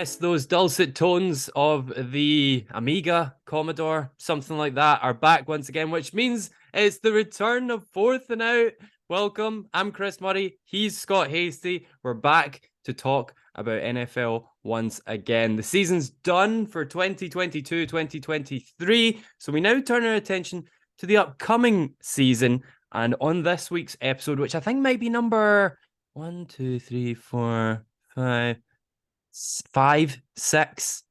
Yes, those dulcet tones of the Amiga, Commodore, something like that, are back once again, which means it's the return of Fourth and Out. Welcome. I'm Chris Murray. He's Scott Hastie. We're back to talk about NFL once again. The season's done for 2022-2023, so we now turn our attention to the upcoming season. And on this week's episode, which I think might be number 1, 2, 3, 4, 5, 5, 6.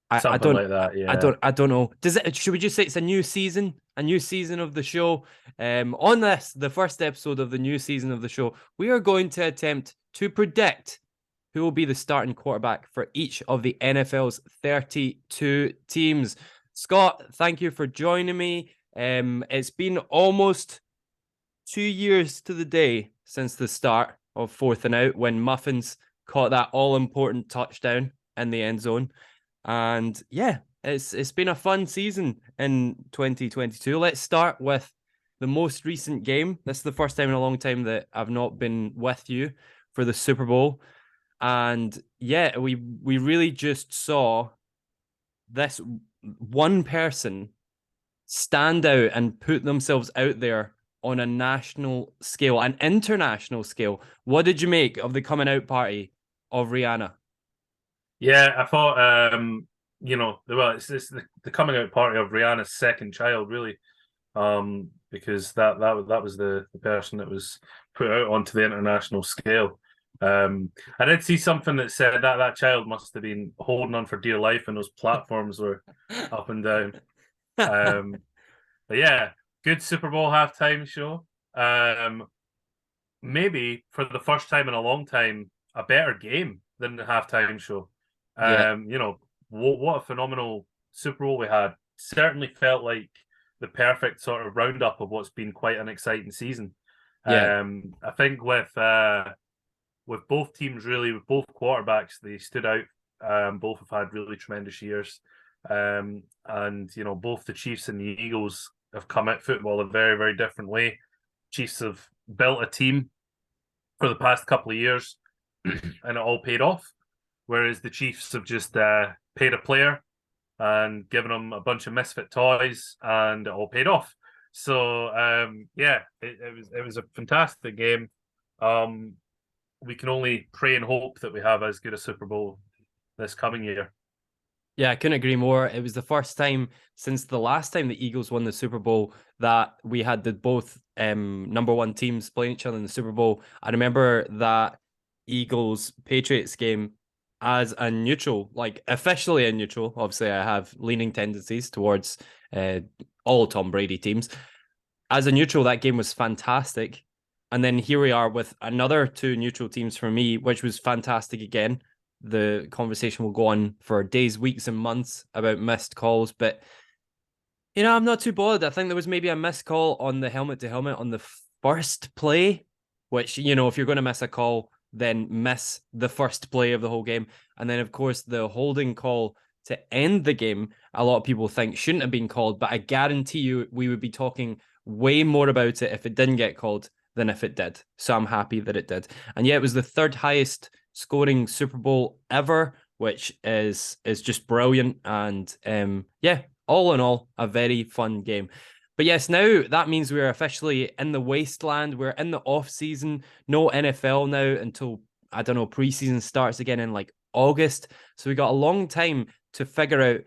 I Something don't like that, I yeah. don't know. Does it? Should we just say it's a new season? A new season of the show. On this, the first episode of the new season of the show, we are going to attempt to predict who will be the starting quarterback for each of the NFL's 32 teams. Scott, thank you for joining me. It's been almost 2 years to the day since the start of Fourth and Out when Muffins caught that all-important touchdown in the end zone. And yeah, it's been a fun season in 2022. Let's start with the most recent game. This is the first time in a long time that I've not been with you for the Super Bowl. And yeah, we really just saw this one person stand out and put themselves out there on a national scale, an international scale. What did you make of the coming out party of Rihanna? Yeah, I thought, well, it's the coming out party of Rihanna's second child, really, because that was the person that was put out onto the international scale. I did see something that said that that child must have been holding on for dear life, and those platforms were up and down. Um, but yeah, good Super Bowl halftime show. Maybe for the first time in a long time, a better game than the halftime show. Yeah, What a phenomenal Super Bowl we had. Certainly felt like the perfect sort of roundup of what's been quite an exciting season. yeah, I think with both teams, really, with both quarterbacks, they stood out. Both have had really tremendous years. And both the Chiefs and the Eagles have come at football a very, very different way. Chiefs have built a team for the past couple of years, and it all paid off. Whereas the Chiefs have just paid a player and given them a bunch of misfit toys, and it all paid off. So it was a fantastic game. We can only pray and hope that we have as good a Super Bowl this coming year. yeah. I couldn't agree more. It was the first time since the last time the Eagles won the Super Bowl that we had the both number one teams playing each other in the Super Bowl. I remember that Eagles Patriots game as a neutral, like officially a neutral. Obviously, I have leaning tendencies towards all Tom Brady teams. As a neutral, that game was fantastic. And then here we are with another two neutral teams for me, which was fantastic again. The conversation will go on for days, weeks, and months about missed calls. But, I'm not too bothered. I think there was maybe a missed call on the helmet to helmet on the first play, which, if you're going to miss a call, then miss the first play of the whole game. And then, of course, the holding call to end the game, a lot of people think shouldn't have been called. But I guarantee you we would be talking way more about it if it didn't get called than if it did. So I'm happy that it did. And yeah, it was the third highest scoring Super Bowl ever, which is just brilliant. And all in all, a very fun game. But yes, now that means we're officially in the wasteland. We're in the off season. No NFL now until, I don't know, preseason starts again in like August. So we got a long time to figure out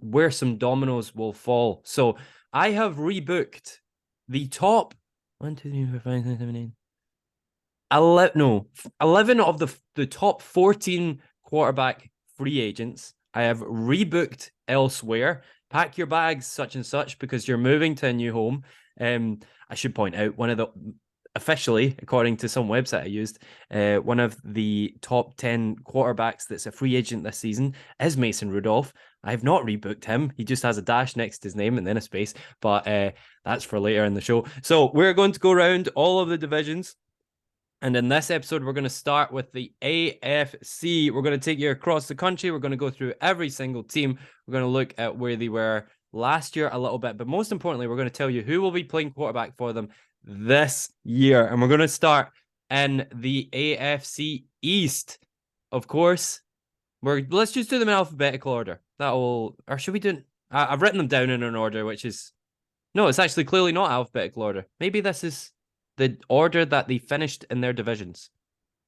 where some dominoes will fall. So I have rebooked the top 1, 2, 3, 4, 5, 6, 7, 8. 11 of the top 14 quarterback free agents. I have rebooked elsewhere. Pack your bags, such and such, because you're moving to a new home. I should point out officially, according to some website I used, one of the top 10 quarterbacks that's a free agent this season is Mason Rudolph. I have not rebooked him. He just has a dash next to his name and then a space, but that's for later in the show. So we're going to go around all of the divisions. And in this episode, we're going to start with the AFC. We're going to take you across the country. We're going to go through every single team. We're going to look at where they were last year a little bit. But most importantly, we're going to tell you who will be playing quarterback for them this year. And we're going to start in the AFC East. Of course, Let's just do them in alphabetical order. Or should we do? I've written them down in an order, which is no, it's actually clearly not alphabetical order. Maybe this is the order that they finished in their divisions.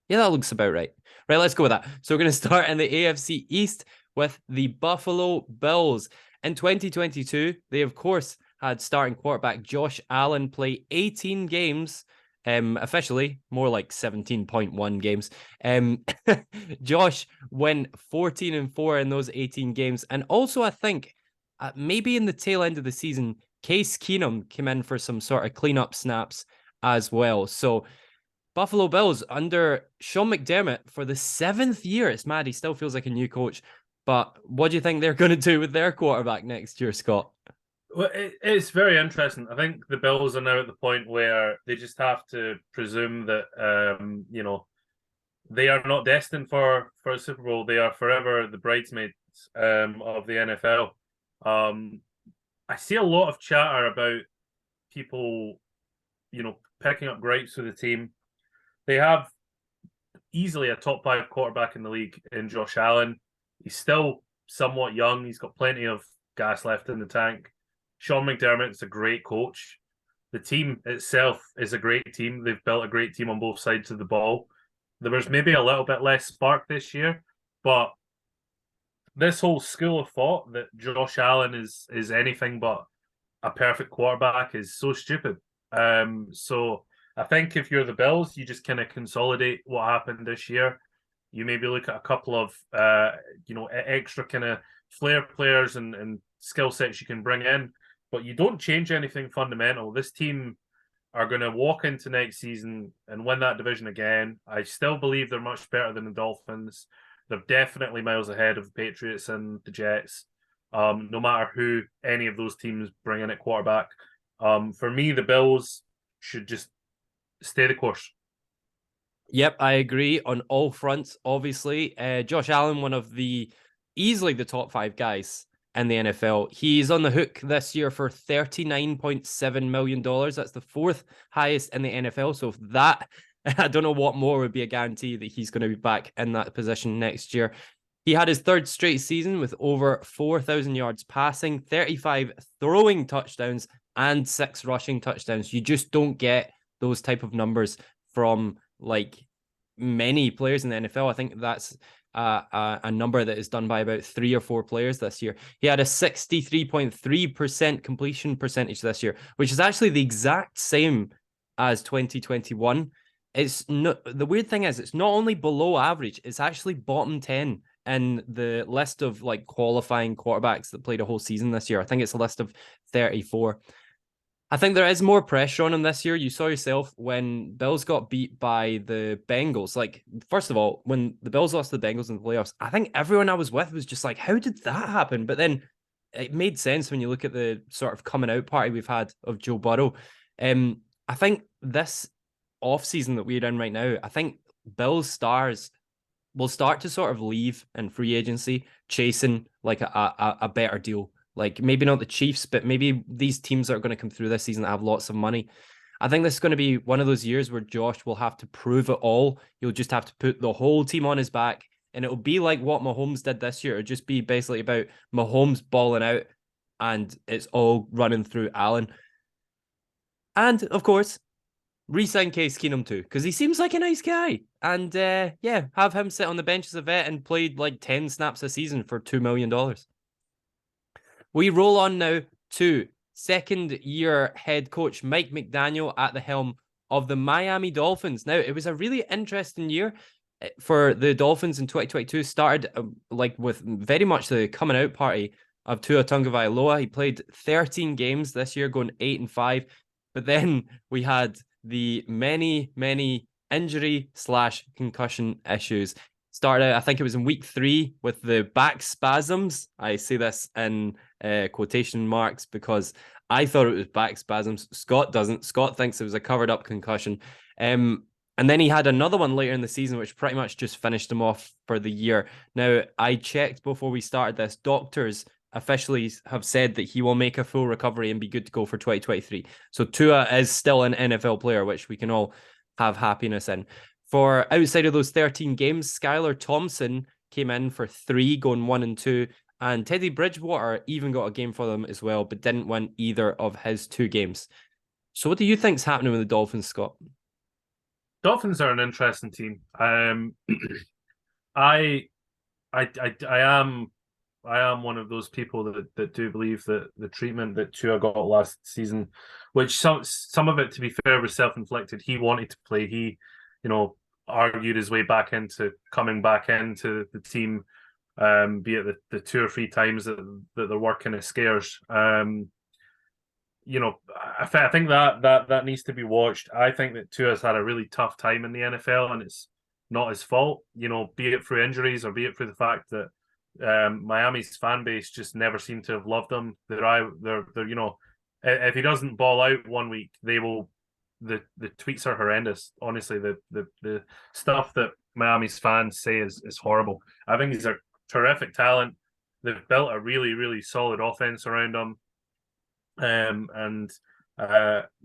Yeah, that looks about right. Right, let's go with that. So we're going to start in the AFC East with the Buffalo Bills. In 2022, they, of course, had starting quarterback Josh Allen play 18 games, officially, more like 17.1 games. Josh went 14-4 in those 18 games. And also, I think, maybe in the tail end of the season, Case Keenum came in for some sort of cleanup snaps as well. So Buffalo Bills under Sean McDermott for the 7th year. It's mad. He still feels like a new coach. But what do you think they're going to do with their quarterback next year, Scott? Well, it's very interesting. I think the Bills are now at the point where they just have to presume that they are not destined for a Super Bowl. They are forever the bridesmaids of the NFL. I see a lot of chatter about people, picking up gripes with the team. They have easily a top 5 quarterback in the league in Josh Allen. He's still somewhat young. He's got plenty of gas left in the tank. Sean McDermott's a great coach. The team itself is a great team. They've built a great team on both sides of the ball. There was maybe a little bit less spark this year, but this whole school of thought that Josh Allen is anything but a perfect quarterback is so stupid. So I think if you're the Bills, you just kind of consolidate what happened this year. You maybe look at a couple of extra kind of flair players and skill sets you can bring in, but you don't change anything fundamental. This team are going to walk into next season and win that division again. I still believe they're much better than the Dolphins. They're definitely miles ahead of the Patriots and the Jets, no matter who any of those teams bring in at quarterback. For me, the Bills should just stay the course. Yep, I agree on all fronts, obviously. Josh Allen, one of easily the top 5 guys in the NFL. He's on the hook this year for $39.7 million. That's the 4th highest in the NFL. So if that, I don't know what more would be a guarantee that he's going to be back in that position next year. He had his 3rd straight season with over 4,000 yards passing, 35 throwing touchdowns, and 6 rushing touchdowns. You just don't get those type of numbers from like many players in the NFL. I think that's a number that is done by about 3 or 4 players this year. He had a 63.3% completion percentage this year, which is actually the exact same as 2021. It's not, the weird thing is it's not only below average, it's actually bottom 10 in the list of like qualifying quarterbacks that played a whole season this year. I think it's a list of 34. I think there is more pressure on him this year. You saw yourself when Bills got beat by the Bengals. Like, first of all, when the Bills lost to the Bengals in the playoffs, I think everyone I was with was just like, how did that happen? But then it made sense when you look at the sort of coming out party we've had of Joe Burrow. I think this offseason that we're in right now, I think Bills stars will start to sort of leave in free agency, chasing like a better deal. Like maybe not the Chiefs, but maybe these teams that are going to come through this season that have lots of money. I think this is going to be one of those years where Josh will have to prove it all. He'll just have to put the whole team on his back. And it'll be like what Mahomes did this year. It'll just be basically about Mahomes balling out and it's all running through Allen. And of course, re-sign Case Keenum too, because he seems like a nice guy. And have him sit on the bench as a vet and played like 10 snaps a season for $2 million. We roll on now to 2nd-year head coach Mike McDaniel at the helm of the Miami Dolphins. Now, it was a really interesting year for the Dolphins in 2022. Started with very much the coming out party of Tua Tagovailoa. He played 13 games this year, going 8-5. But then we had the many, many injury/concussion issues. Started out, I think it was in week 3 with the back spasms. I say this in quotation marks because I thought it was back spasms. Scott doesn't. Scott thinks it was a covered up concussion. And then he had another one later in the season, which pretty much just finished him off for the year. Now, I checked before we started this. Doctors officially have said that he will make a full recovery and be good to go for 2023. So Tua is still an NFL player, which we can all have happiness in. For outside of those 13 games, Skylar Thompson came in for 3, going 1-2. And Teddy Bridgewater even got a game for them as well, but didn't win either of his 2 games. So what do you think's happening with the Dolphins, Scott? Dolphins are an interesting team. I, I am one of those people that do believe that the treatment that Tua got last season, which some of it, to be fair, was self-inflicted. He wanted to play. He, argued his way back into coming back into the team, be it the 2 or 3 times that there were kind of scares. I think that needs to be watched. I think that Tua's had a really tough time in the NFL, and it's not his fault. Be it through injuries or be it through the fact that Miami's fan base just never seem to have loved him. They're if he doesn't ball out one week, they will. The tweets are horrendous. Honestly, the stuff that Miami's fans say is horrible. I think he's a terrific talent. They've built a really, really solid offense around him. And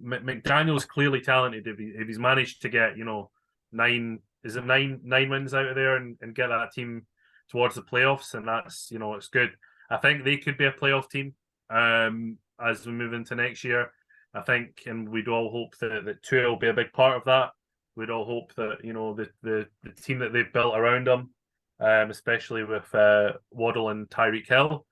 McDaniel's clearly talented. If he's managed to get 9 wins out of there and get that team towards the playoffs, and that's it's good. I think they could be a playoff team as we move into next year. I think, and we'd all hope that Tua will be a big part of that. We'd all hope that the team that they've built around them, especially with Waddle and Tyreek Hill,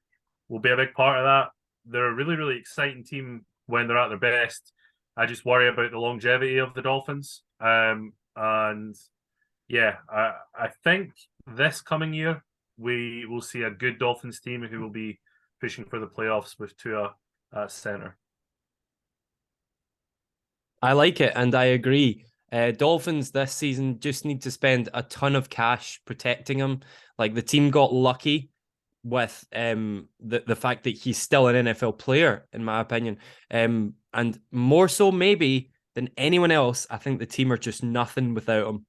will be a big part of that. They're a really, really exciting team when they're at their best. I just worry about the longevity of the Dolphins. And yeah, I think this coming year we will see a good Dolphins team who will be pushing for the playoffs with Tua at center. I like it, and I agree. Dolphins this season just need to spend a ton of cash protecting him. Like, the team got lucky with the fact that he's still an NFL player, in my opinion. And more so maybe than anyone else, I think the team are just nothing without him.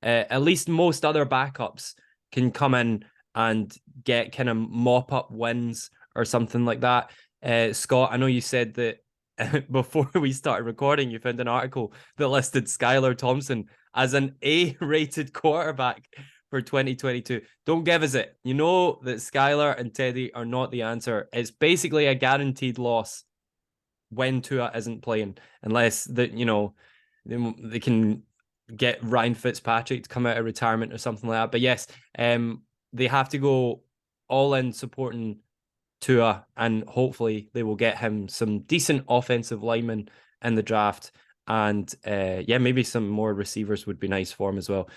At least most other backups can come in and get kind of mop-up wins or something like that. Scott, I know you said that before we started recording, you found an article that listed Skylar Thompson as an A-rated quarterback for 2022. Don't give us it. You know that Skylar and Teddy are not the answer. It's basically a guaranteed loss when Tua isn't playing, unless they can get Ryan Fitzpatrick to come out of retirement or something like that. But yes, they have to go all in supporting Tua, and hopefully they will get him some decent offensive linemen in the draft, and maybe some more receivers would be nice for him as well.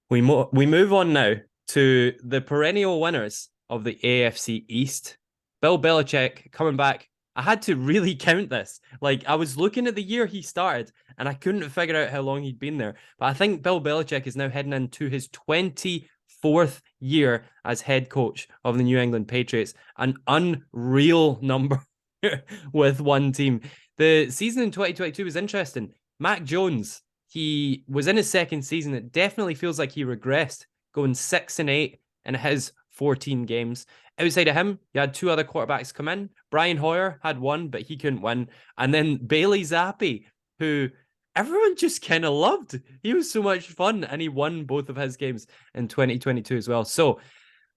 We move on now to the perennial winners of the AFC East. Bill Belichick coming back. I had to really count this. Like, I was looking at the year he started and I couldn't figure out how long he'd been there. But I think Bill Belichick is now heading into his 24th year as head coach of the New England Patriots. An unreal number with one team. The season in 2022 was interesting. Mac Jones, he was in his second season. It definitely feels like he regressed, going 6-8 in his 14 games. Outside of him, you had 2 other quarterbacks come in. Brian Hoyer had 1, but he couldn't win. And then Bailey Zappi, who everyone just kind of loved. He was so much fun, and he won both of his games in 2022 as well. So,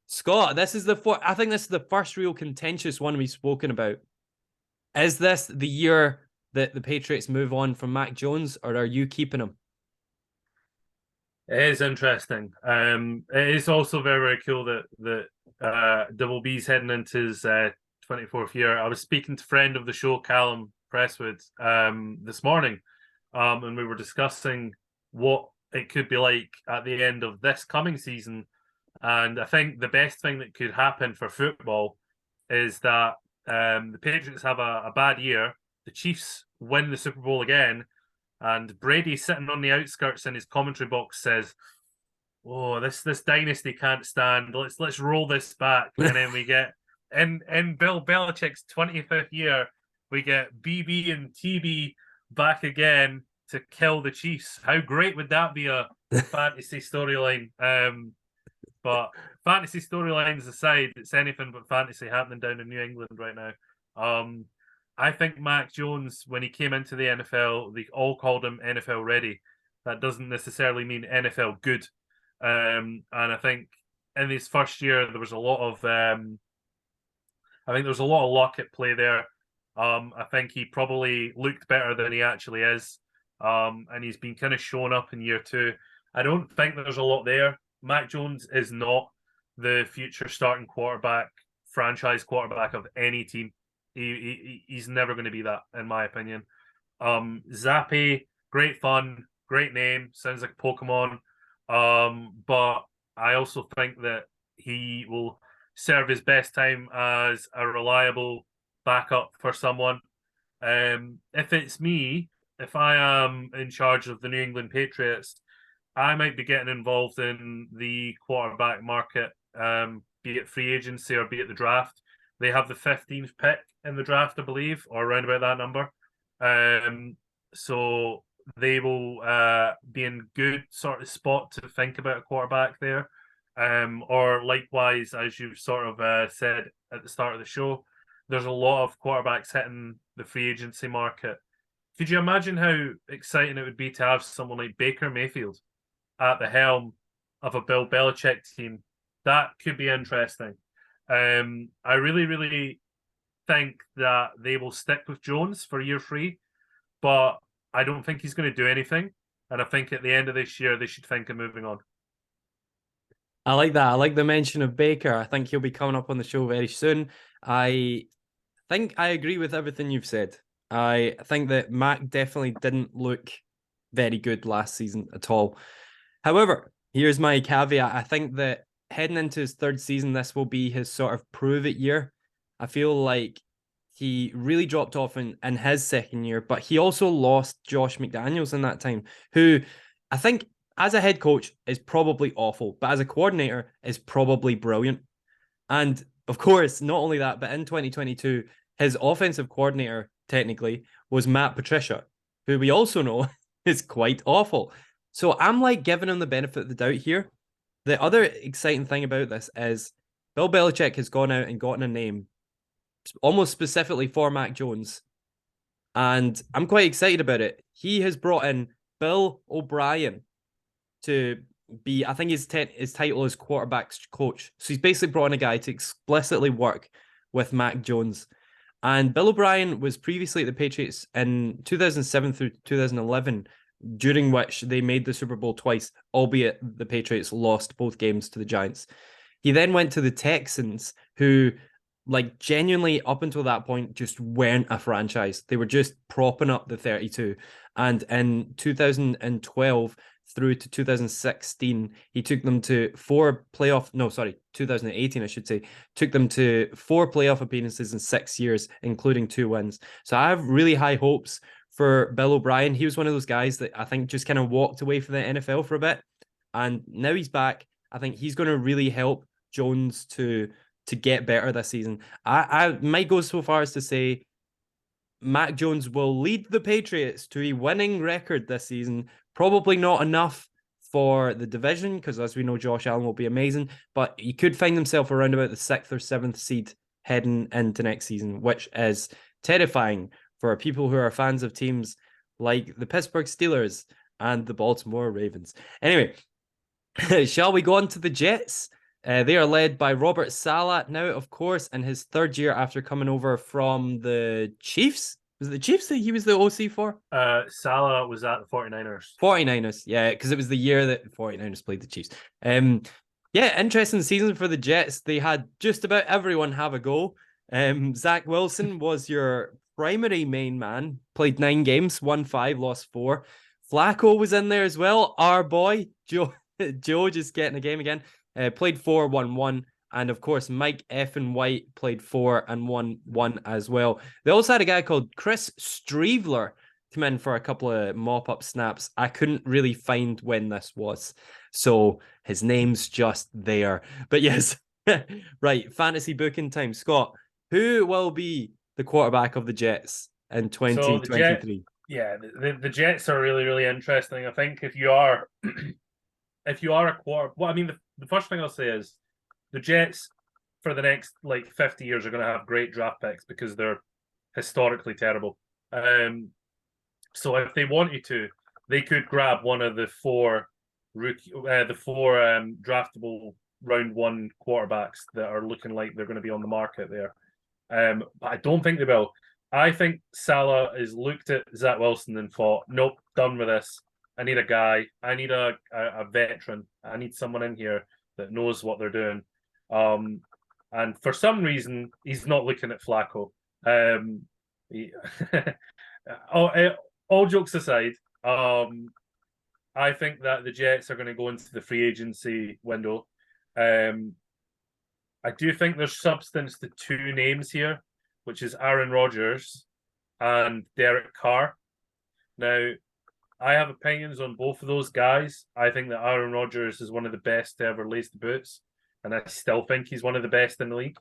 Scott, I think this is the first real contentious one we've spoken about. Is this the year that the Patriots move on from Mac Jones, or are you keeping him? It is interesting. It is also very, very cool that Double B's heading into his 24th year. I was speaking to friend of the show, Callum Presswood, this morning, and we were discussing what it could be like at the end of this coming season. And I think the best thing that could happen for football is that the Patriots have a bad year, the Chiefs win the Super Bowl again, and Brady, sitting on the outskirts in his commentary box, says, "Oh, this dynasty can't stand. Let's roll this back." And then we get in Bill Belichick's 25th year, we get BB and TB back again to kill the Chiefs. How great would that be a fantasy storyline? But fantasy storylines aside, it's anything but fantasy happening down in New England right now. I think Mac Jones, when he came into the NFL, they all called him NFL ready. That doesn't necessarily mean NFL good. And I think in his first year, there was a lot of I think there was a lot of luck at play there. I think he probably looked better than he actually is. And he's been kind of shown up in year 2. I don't think there's a lot there. Mac Jones is not the future starting quarterback, franchise quarterback of any team. He's never going to be that, in my opinion. Zappy, great fun, great name, sounds like a Pokemon. But I also think that he will serve his best time as a reliable backup for someone. If it's me, if I am in charge of the New England Patriots, I might be getting involved in the quarterback market, be it free agency or be it the draft. They have the 15th pick in the draft, I believe, or around about that number. So they will be in good sort of spot to think about a quarterback there. Or likewise, as you sort of said at the start of the show, there's a lot of quarterbacks hitting the free agency market. Could you imagine how exciting it would be to have someone like Baker Mayfield at the helm of a Bill Belichick team? That could be interesting. I really, really think that they will stick with Jones for year 3, but I don't think he's going to do anything. And I think at the end of this year, they should think of moving on. I like that. I like the mention of Baker. I think he'll be coming up on the show very soon. I think I agree with everything you've said. I think that Mac definitely didn't look very good last season at all. However, here's my caveat. I think that heading into his 3rd season, this will be his sort of prove it year. I feel like he really dropped off in his 2nd year, but he also lost Josh McDaniels in that time, who I think as a head coach is probably awful, but as a coordinator is probably brilliant. And of course, not only that, but in 2022, his offensive coordinator technically was Matt Patricia, who we also know is quite awful. So I'm like giving him the benefit of the doubt here. The other exciting thing about this is Bill Belichick has gone out and gotten a name almost specifically for Mac Jones. And I'm quite excited about it. He has brought in Bill O'Brien to be, I think his title is quarterbacks coach. So he's basically brought in a guy to explicitly work with Mac Jones. And Bill O'Brien was previously at the Patriots in 2007 through 2011, during which they made the Super Bowl twice, albeit the Patriots lost both games to the Giants. He then went to the Texans, who, like, genuinely up until that point just weren't a franchise. They were just propping up the 32. And in 2012 through to 2016, he took them to 2018, I should say, took them to 4 playoff appearances in 6 years, including 2 wins. So I have really high hopes for Bill O'Brien. He was one of those guys that I think just kind of walked away from the NFL for a bit. And now he's back. I think he's going to really help Jones to get better this season. I might go so far as to say Mac Jones will lead the Patriots to a winning record this season. Probably not enough for the division, because as we know, Josh Allen will be amazing, but he could find himself around about the 6th or 7th seed heading into next season, which is terrifying for people who are fans of teams like the Pittsburgh Steelers and the Baltimore Ravens. Anyway, shall we go on to the Jets? They are led by Robert Saleh now, of course, in his 3rd year after coming over from the Chiefs. Was it the Chiefs that he was the OC for? Saleh was at the 49ers. 49ers, yeah, because it was the year that the 49ers played the Chiefs. Yeah, interesting season for the Jets. They had just about everyone have a go. Zach Wilson was your primary main man, played 9 games, won 5, lost 4. Flacco was in there as well. Our boy, Joe just getting a game again. Played 4, won 1. And of course, Mike effing White played 4 and won 1 as well. They also had a guy called Chris Streveler come in for a couple of mop-up snaps. I couldn't really find when this was, so his name's just there. But yes, right, fantasy booking time. Scott, who will be the quarterback of the Jets in 2023? The Jets are really, really interesting. I think if you are a quarter, well, I mean, the first thing I'll say is the Jets for the next 50 years are going to have great draft picks because they're historically terrible. So if they wanted to, they could grab one of the 4 draftable round one quarterbacks that are looking like they're going to be on the market there. But I don't think they will. I think Salah has looked at Zach Wilson and thought, nope, done with this. I need a guy. I need a veteran. I need someone in here that knows what they're doing. And for some reason, he's not looking at Flacco. He, all jokes aside, I think that the Jets are going to go into the free agency window. I do think there's substance to two names here, which is Aaron Rodgers and Derek Carr. Now, I have opinions on both of those guys. I think that Aaron Rodgers is one of the best to ever lace the boots, and I still think he's one of the best in the league,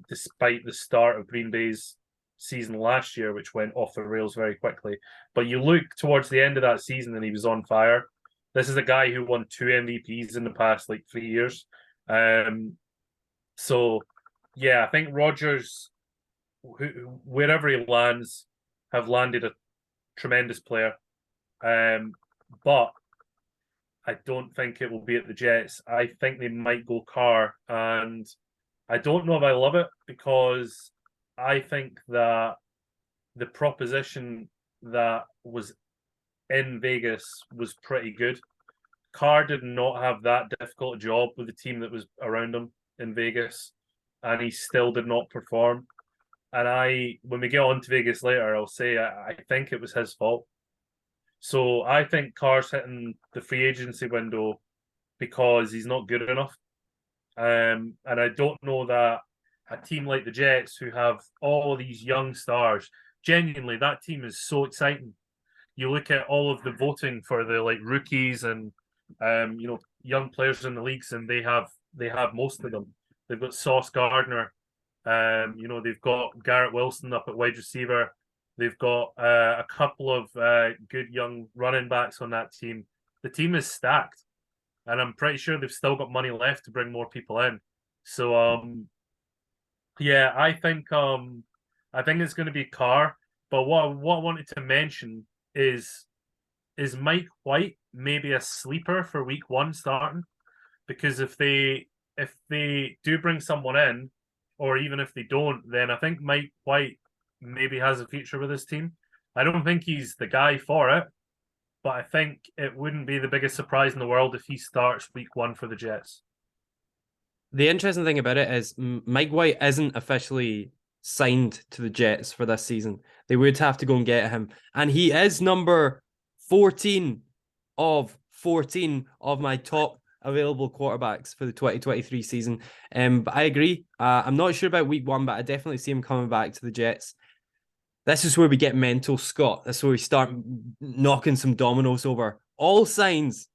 despite the start of Green Bay's season last year, which went off the rails very quickly. But you look towards the end of that season and he was on fire. This is a guy who won 2 MVPs in the past 3 years. So yeah, I think Rodgers, wherever he lands, have landed a tremendous player. But I don't think it will be at the Jets. I think they might go Carr, and I don't know if I love it, because I think that the proposition that was in Vegas was pretty good. Carr did not have that difficult a job with the team that was around him in Vegas, and he still did not perform. And when we get on to Vegas later, I'll say I think it was his fault. So I think Carr's hitting the free agency window because he's not good enough. And I don't know that a team like the Jets, who have all these young stars, genuinely, that team is so exciting. You look at all of the voting for the rookies and young players in the leagues, and they have most of them. They've got Sauce Gardner, they've got Garrett Wilson up at wide receiver. They've got a couple of good young running backs on that team. The team is stacked, and I'm pretty sure they've still got money left to bring more people in. So, yeah, I think it's going to be Carr. But what I wanted to mention is Mike White maybe a sleeper for week one starting? Because if they do bring someone in, or even if they don't, then I think Mike White maybe has a future with this team. I don't think he's the guy for it, but I think it wouldn't be the biggest surprise in the world if he starts week one for the Jets. The interesting thing about it is Mike White isn't officially signed to the Jets for this season. They would have to go and get him. And he is number 14 of 14 of my top available quarterbacks for the 2023 season. But I agree. I'm not sure about week one, but I definitely see him coming back to the Jets. This is where we get mental, Scott. This is where we start knocking some dominoes over. All signs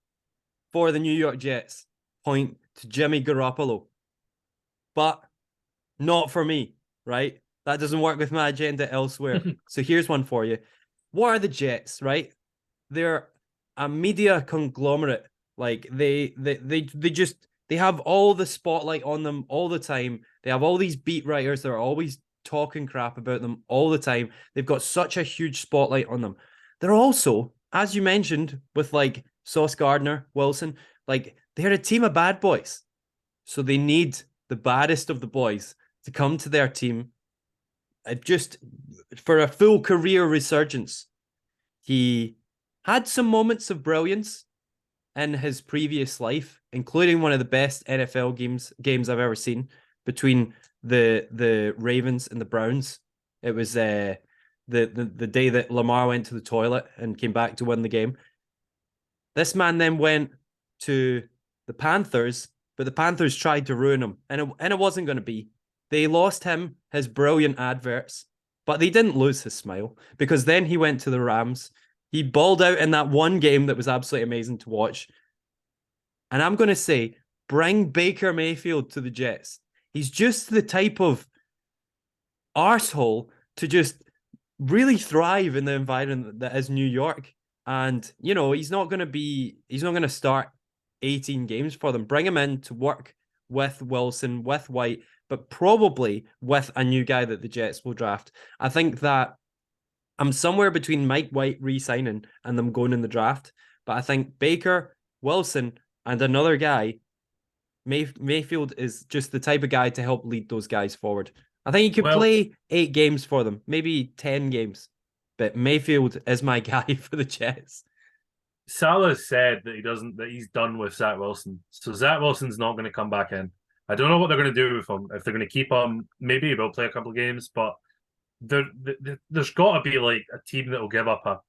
for the New York Jets point to Jimmy Garoppolo. But not for me, right? That doesn't work with my agenda elsewhere. So here's one for you. What are the Jets, right? They're a media conglomerate. They have all the spotlight on them all the time. They have all these beat writers that are always talking crap about them all the time. They've got such a huge spotlight on them. They're also, as you mentioned, with Sauce Gardner, Wilson, they're a team of bad boys. So they need the baddest of the boys to come to their team just for a full career resurgence. He had some moments of brilliance in his previous life, including one of the best NFL games I've ever seen between the Ravens and the Browns. It was the day that Lamar went to the toilet and came back to win the game. This man then went to the Panthers, but the Panthers tried to ruin him, and it wasn't going to be. They lost him his brilliant adverts, but they didn't lose his smile, because then he went to the Rams. He balled out in that one game that was absolutely amazing to watch. And I'm going to say, bring Baker Mayfield to the Jets. He's just the type of arsehole to just really thrive in the environment that is New York. And, he's not going to start 18 games for them. Bring him in to work with Wilson, with White, but probably with a new guy that the Jets will draft. I think that I'm somewhere between Mike White re-signing and them going in the draft. But I think Baker, Wilson, and another guy Mayfield is just the type of guy to help lead those guys forward. I think he could Well, play 8 games for them, maybe 10 games. But Mayfield is my guy for the Jets. Salah said that he's done with Zach Wilson. So Zach Wilson's not going to come back in. I don't know what they're going to do with him. If they're going to keep him, maybe they'll play a couple of games, but there's got to be like a team that will give up a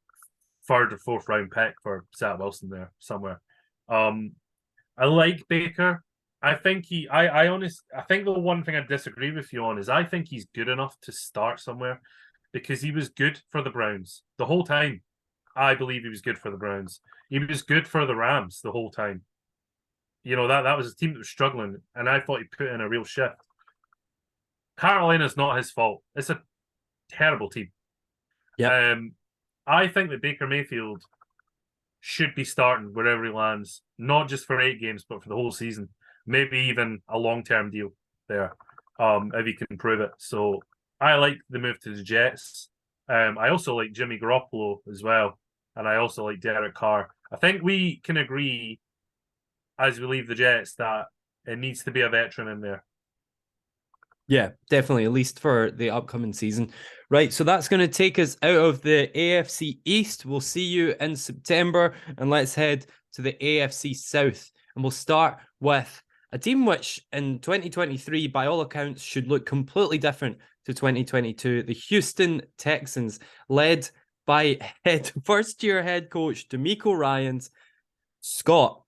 third or fourth round pick for Zach Wilson there somewhere. I like Baker. I think I think the one thing I disagree with you on is I think he's good enough to start somewhere because he was good for the Browns the whole time. I believe he was good for the Browns. He was good for the Rams the whole time. You know, that was a team that was struggling, and I thought he put in a real shift. Carolina's not his fault. It's a terrible team. Yeah. I think that Baker Mayfield should be starting wherever he lands, not just for 8 games, but for the whole season. Maybe even a long-term deal there, if he can prove it. So I like the move to the Jets. I also like Jimmy Garoppolo as well, and I also like Derek Carr. I think we can agree, as we leave the Jets, that it needs to be a veteran in there. Yeah, definitely, at least for the upcoming season. Right, so that's going to take us out of the AFC East. We'll see you in September, and let's head to the AFC South. And we'll start with a team which in 2023, by all accounts, should look completely different to 2022. The Houston Texans, led by first-year head coach DeMeco Ryans. Scott,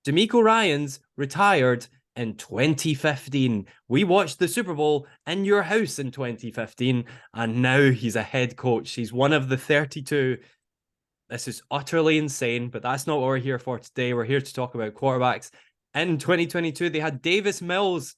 DeMeco Ryans retired in 2015. We watched the Super Bowl in your house in 2015, and now he's a head coach. He's one of the 32. This is utterly insane, but that's not what we're here for today. We're here to talk about quarterbacks. In 2022, they had Davis Mills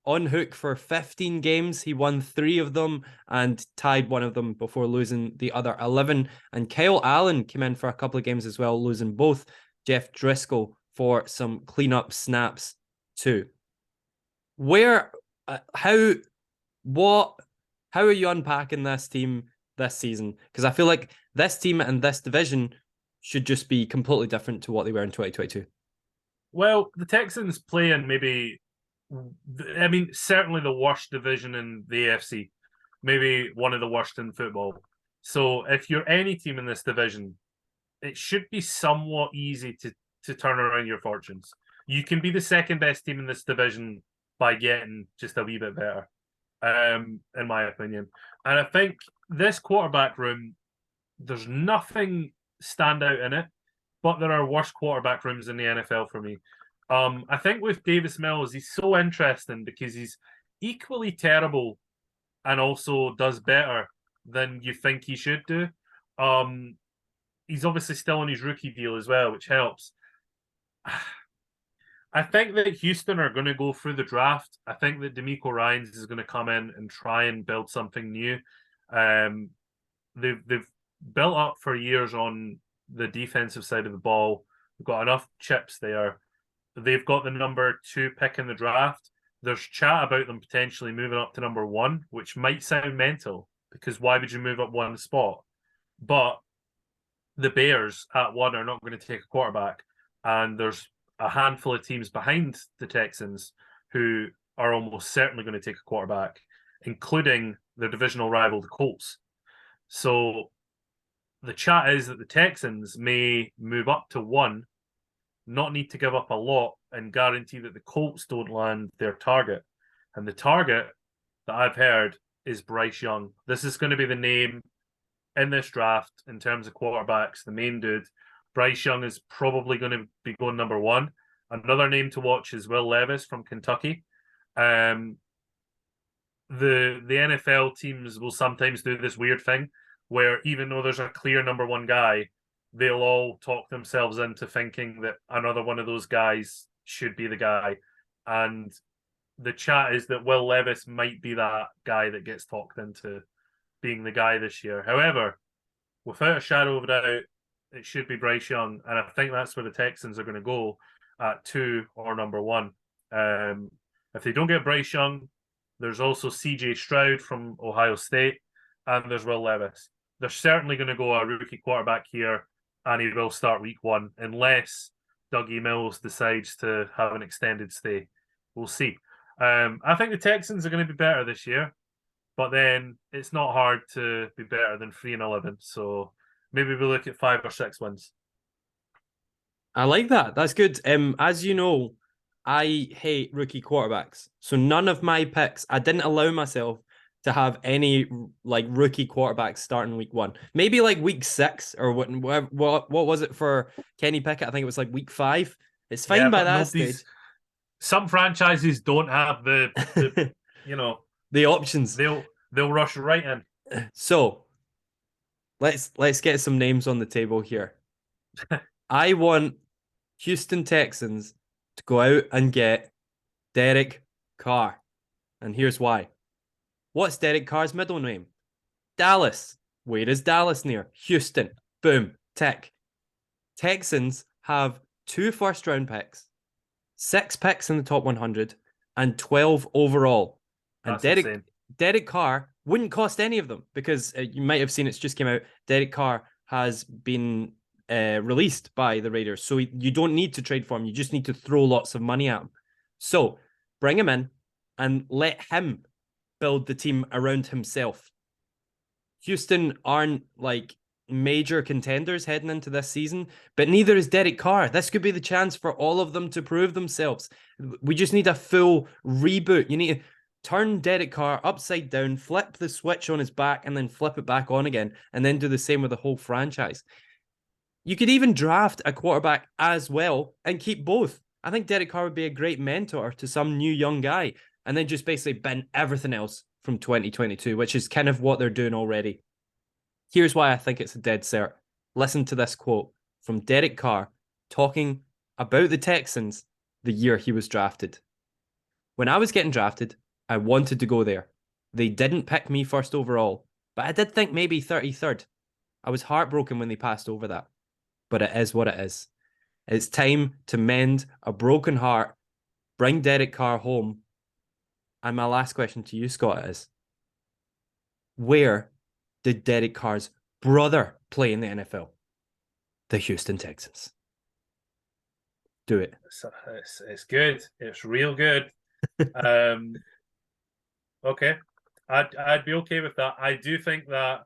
on hook for 15 games. He won 3 of them and tied one of them before losing the other 11. And Kyle Allen came in for a couple of games as well, losing both. Jeff Driscoll for some cleanup snaps too. How are you unpacking this team this season? Because I feel like this team and this division should just be completely different to what they were in 2022. Well, the Texans play in certainly the worst division in the AFC, maybe one of the worst in football. So if you're any team in this division, it should be somewhat easy to turn around your fortunes. You can be the second best team in this division by getting just a wee bit better, in my opinion. And I think this quarterback room, there's nothing stand out in it, but there are worse quarterback rooms in the NFL for me. I think with Davis Mills, he's so interesting because he's equally terrible and also does better than you think he should do. He's obviously still on his rookie deal as well, which helps. I think that Houston are going to go through the draft. I think that DeMeco Ryans is going to come in and try and build something new. They've built up for years on the defensive side of the ball. They've got enough chips there. They've got the number 2 pick in the draft. There's chat about them potentially moving up to number 1, which might sound mental because why would you move up one spot? But the Bears at 1 are not going to take a quarterback, and there's a handful of teams behind the Texans who are almost certainly going to take a quarterback, including their divisional rival, the Colts. So the chat is that the Texans may move up to 1, not need to give up a lot, and guarantee that the Colts don't land their target. And the target that I've heard is Bryce Young. This is going to be the name in this draft in terms of quarterbacks, the main dude. Bryce Young is probably going to be going number 1. Another name to watch is Will Levis from Kentucky. The NFL teams will sometimes do this weird thing where even though there's a clear number 1 guy, they'll all talk themselves into thinking that another one of those guys should be the guy. And the chat is that Will Levis might be that guy that gets talked into being the guy this year. However, without a shadow of a doubt, it should be Bryce Young. And I think that's where the Texans are going to go at 2 or number 1. If they don't get Bryce Young, there's also CJ Stroud from Ohio State, and there's Will Levis. They're certainly going to go a rookie quarterback here, and he will start week 1, unless Dougie Mills decides to have an extended stay. We'll see. I think the Texans are going to be better this year, but then it's not hard to be better than 3-11. So maybe we look at 5 or 6 wins. I like that. That's good. As you know, I hate rookie quarterbacks. So none of my picks, I didn't allow myself to have any like rookie quarterbacks starting week 1. Maybe like week 6 or what was it for Kenny Pickett? I think it was like week 5. It's fine Yeah, by but that nobody's. stage. Some franchises don't have the you know The options. they'll rush right in. So let's get some names on the table here. I want Houston Texans to go out and get Derek Carr. And here's why. What's Derek Carr's middle name? Dallas. Where is Dallas near? Houston. Boom. Tick. Texans have 2 first-round picks, 6 picks in the top 100, and 12 overall. And That's insane. Derek Carr wouldn't cost any of them because you might have seen it's just came out. Derek Carr has been released by the Raiders. So you don't need to trade for him. You just need to throw lots of money at him. So bring him in and let him build the team around himself. Houston aren't like major contenders heading into this season, but neither is Derek Carr. This could be the chance for all of them to prove themselves. We just need a full reboot. You need to turn Derek Carr upside down, flip the switch on his back, and then flip it back on again, and then do the same with the whole franchise. You could even draft a quarterback as well and keep both. I think Derek Carr would be a great mentor to some new young guy, and then just basically bin everything else from 2022, which is kind of what they're doing already. Here's why I think it's a dead cert. Listen to this quote from Derek Carr talking about the Texans the year he was drafted. When I was getting drafted, I wanted to go there. They didn't pick me first overall, but I did think maybe 33rd. I was heartbroken when they passed over that, but it is what it is. It's time to mend a broken heart, bring Derek Carr home. And my last question to you, Scott, is where did Derek Carr's brother play in the NFL? The Houston Texans. Do it. It's good. It's real good. Okay. I'd be okay with that. I do think that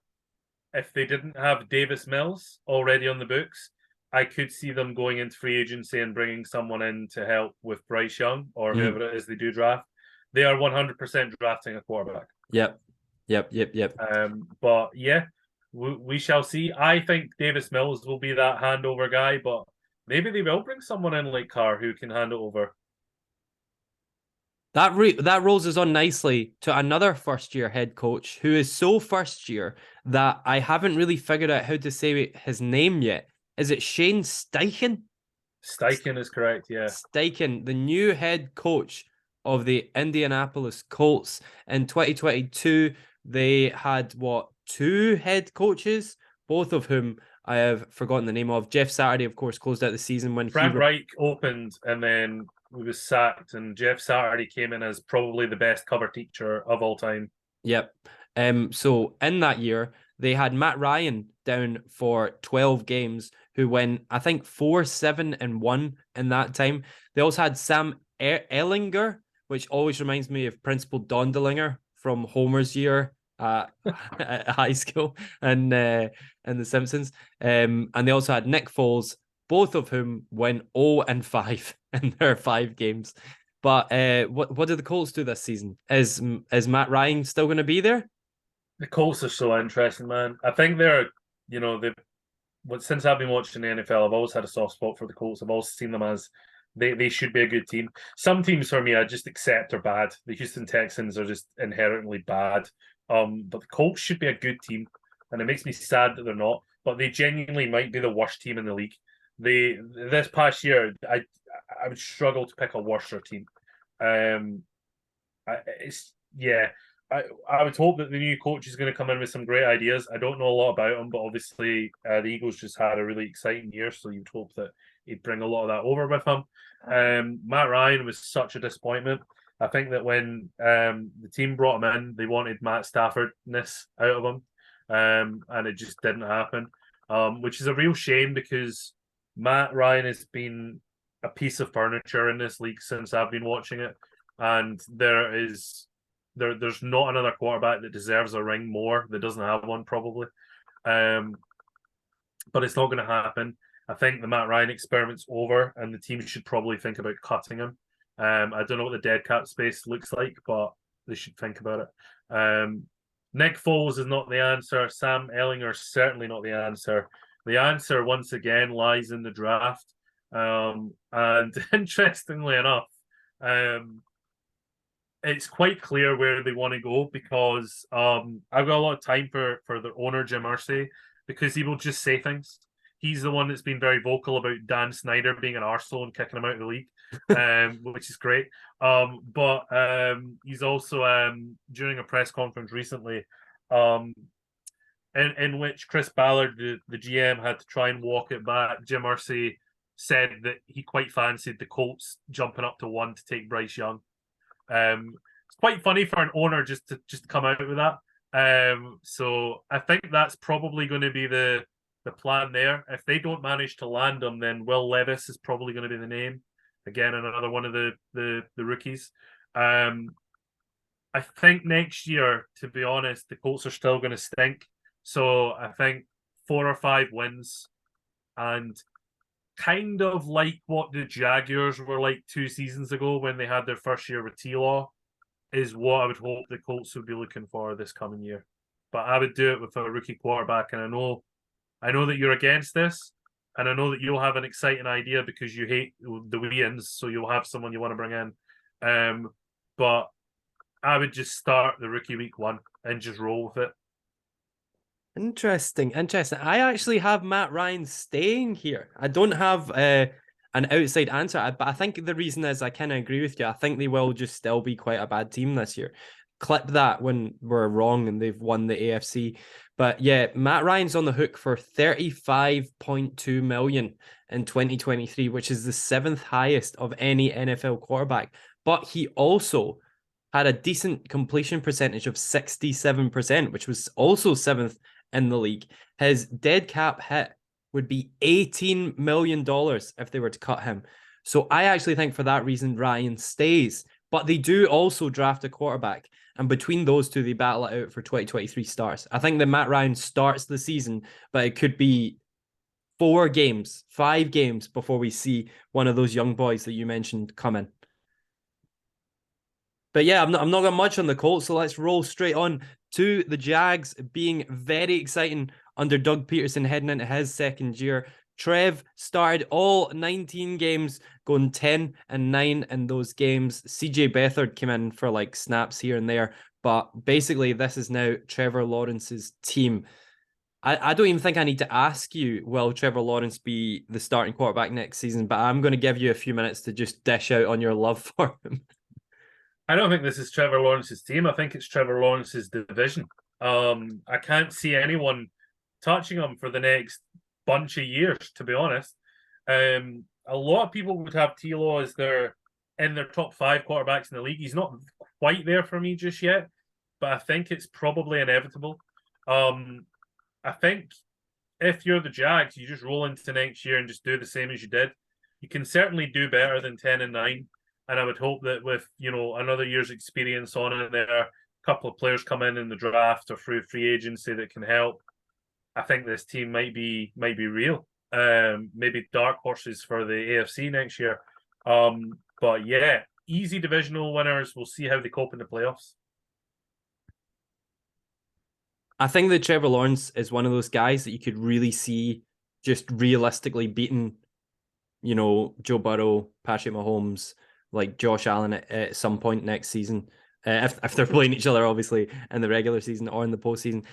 if they didn't have Davis Mills already on the books, I could see them going into free agency and bringing someone in to help with Bryce Young or whoever it is they do draft. They are 100% drafting a quarterback. Yep. But yeah, we shall see. I think Davis Mills will be that handover guy, but maybe they will bring someone in like Carr who can hand it over. That rolls us on nicely to another first-year head coach who is so first year that I haven't really figured out how to say his name yet. Is it Shane Steichen? Steichen is correct, yeah. Steichen, the new head coach of the Indianapolis Colts in 2022. They had, 2 head coaches, both of whom I have forgotten the name of. Jeff Saturday, of course, closed out the season when Frank Reich opened and then he was sacked, and Jeff Saturday came in as probably the best cover teacher of all time. Yep. So in that year, they had Matt Ryan down for 12 games, who went, I think, 4-7-1 in that time. They also had Sam Ellinger, which always reminds me of Principal Dondelinger from Homer's year at high school and The Simpsons. And they also had Nick Foles, both of whom went 0-5 in their 5 games. But what did the Colts do this season? Is Matt Ryan still going to be there? The Colts are so interesting, man. I think they're, since I've been watching the NFL, I've always had a soft spot for the Colts. I've always seen them as they should be a good team. Some teams for me, I just accept are bad. The Houston Texans are just inherently bad. But the Colts should be a good team, and it makes me sad that they're not. But they genuinely might be the worst team in the league. This past year, I would struggle to pick a worser team. I would hope that the new coach is going to come in with some great ideas. I don't know a lot about him, but obviously the Eagles just had a really exciting year, so you'd hope that he'd bring a lot of that over with him. Matt Ryan was such a disappointment. I think that when the team brought him in, they wanted Matt Stafford-ness out of him, and it just didn't happen, which is a real shame because Matt Ryan has been a piece of furniture in this league since I've been watching it. and there's not another quarterback that deserves a ring more that doesn't have one probably. But it's not going to happen. I think the Matt Ryan experiment's over, and the team should probably think about cutting him. I don't know what the dead cap space looks like, but they should think about it. Nick Foles is not the answer. Sam Ehlinger is certainly not the answer. The answer, once again, lies in the draft. And interestingly enough, it's quite clear where they want to go because I've got a lot of time for their owner, Jim Irsay, because he will just say things. He's the one that's been very vocal about Dan Snyder being an arsehole and kicking him out of the league, which is great. But he's also, during a press conference recently, in which Chris Ballard, the GM, had to try and walk it back. Jim Irsay said that he quite fancied the Colts jumping up to 1 to take Bryce Young. It's quite funny for an owner just to come out with that. So I think that's probably going to be the plan there. If they don't manage to land him, then Will Levis is probably going to be the name. Again, another one of the rookies. I think next year, to be honest, the Colts are still going to stink. So I think 4 or 5 wins, and kind of like what the Jaguars were like 2 seasons ago when they had their first year with T-Law, is what I would hope the Colts would be looking for this coming year. But I would do it with a rookie quarterback, and I know that you're against this, and I know that you'll have an exciting idea because you hate the Williams, so you'll have someone you want to bring in. But I would just start the rookie week 1 and just roll with it. Interesting. I actually have Matt Ryan staying here. I don't have an outside answer, but I think the reason is I kind of agree with you. I think they will just still be quite a bad team this year. Clip that when we're wrong and they've won the AFC. But yeah, Matt Ryan's on the hook for $35.2 million in 2023, which is the 7th highest of any NFL quarterback. But he also had a decent completion percentage of 67%, which was also 7th in the league. His dead cap hit would be $18 million if they were to cut him. So I actually think for that reason, Ryan stays. But they do also draft a quarterback. And between those two, they battle it out for 2023 starts. I think that Matt Ryan starts the season, but it could be 4 games, 5 games before we see one of those young boys that you mentioned come in. But yeah, I'm not got much on the Colts, so let's roll straight on to the Jags being very exciting under Doug Peterson heading into his second year. Trev started all 19 games, going 10-9 in those games. CJ Beathard came in for like snaps here and there, but basically this is now Trevor Lawrence's team. I don't even think I need to ask you, will Trevor Lawrence be the starting quarterback next season? But I'm going to give you a few minutes to just dish out on your love for him. I don't think this is Trevor Lawrence's team. I think it's Trevor Lawrence's division. I can't see anyone touching him for the next bunch of years, to be honest. A lot of people would have T-Law as in their top 5 quarterbacks in the league. He's not quite there for me just yet, but I think it's probably inevitable. I think if you're the Jags, you just roll into next year and just do the same as you did. You can certainly do better than 10-9. And I would hope that with, another year's experience on it there, a couple of players come in the draft or through free agency that can help. I think this team might be real. Maybe dark horses for the AFC next year. But yeah, easy divisional winners. We'll see how they cope in the playoffs. I think that Trevor Lawrence is one of those guys that you could really see just realistically beating, Joe Burrow, Patrick Mahomes, like Josh Allen at some point next season, if they're playing each other, obviously, in the regular season or in the postseason.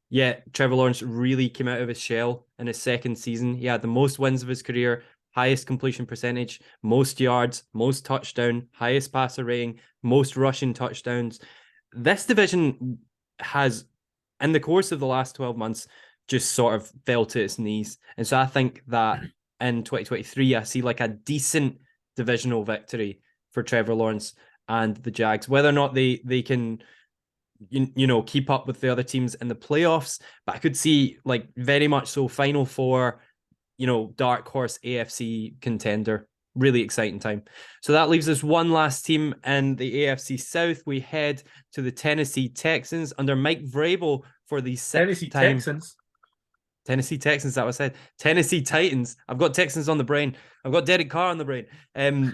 Yeah, Trevor Lawrence really came out of his shell in his second season. He had the most wins of his career, highest completion percentage, most yards, most touchdown, highest passer rating, most rushing touchdowns. This division has, in the course of the last 12 months, just sort of fell to its knees. And so I think that in 2023, I see like a decent divisional victory for Trevor Lawrence and the Jags. Whether or not they can keep up with the other teams in the playoffs, but I could see like very much so Final Four, dark horse AFC contender. really exciting time. So that leaves us one last team in the AFC South. We head to the Tennessee Texans under Mike Vrabel for the sixth Tennessee time. Texans. Tennessee Texans, that was said. Tennessee Titans. I've got Texans on the brain. I've got Derek Carr on the brain.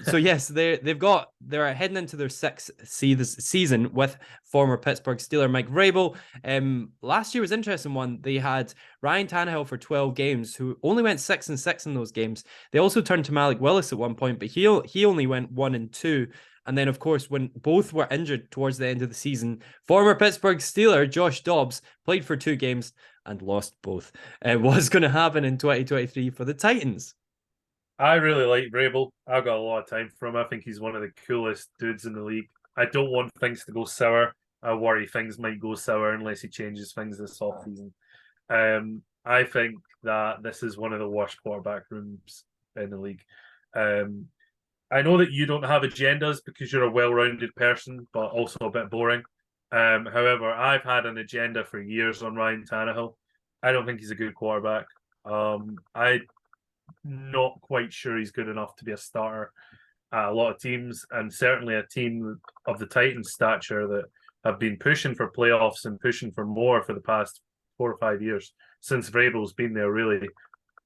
So yes, they're heading into their sixth season with former Pittsburgh Steeler Mike Vrabel. Last year was an interesting one. They had Ryan Tannehill for 12 games, who only went 6-6 in those games. They also turned to Malik Willis at one point, but he only went 1-2. And then, of course, when both were injured towards the end of the season, former Pittsburgh Steeler Josh Dobbs played for 2 games and lost both. What's going to happen in 2023 for the Titans? I really like Vrabel. I've got a lot of time for him. I think he's one of the coolest dudes in the league. I don't want things to go sour. I worry things might go sour unless he changes things this offseason. I think that this is one of the worst quarterback rooms in the league. I know that you don't have agendas because you're a well-rounded person, but also a bit boring. However, I've had an agenda for years on Ryan Tannehill. I don't think he's a good quarterback. I'm not quite sure he's good enough to be a starter at a lot of teams, and certainly a team of the Titans' stature that have been pushing for playoffs and pushing for more for the past 4 or 5 years since Vrabel's been there. Really,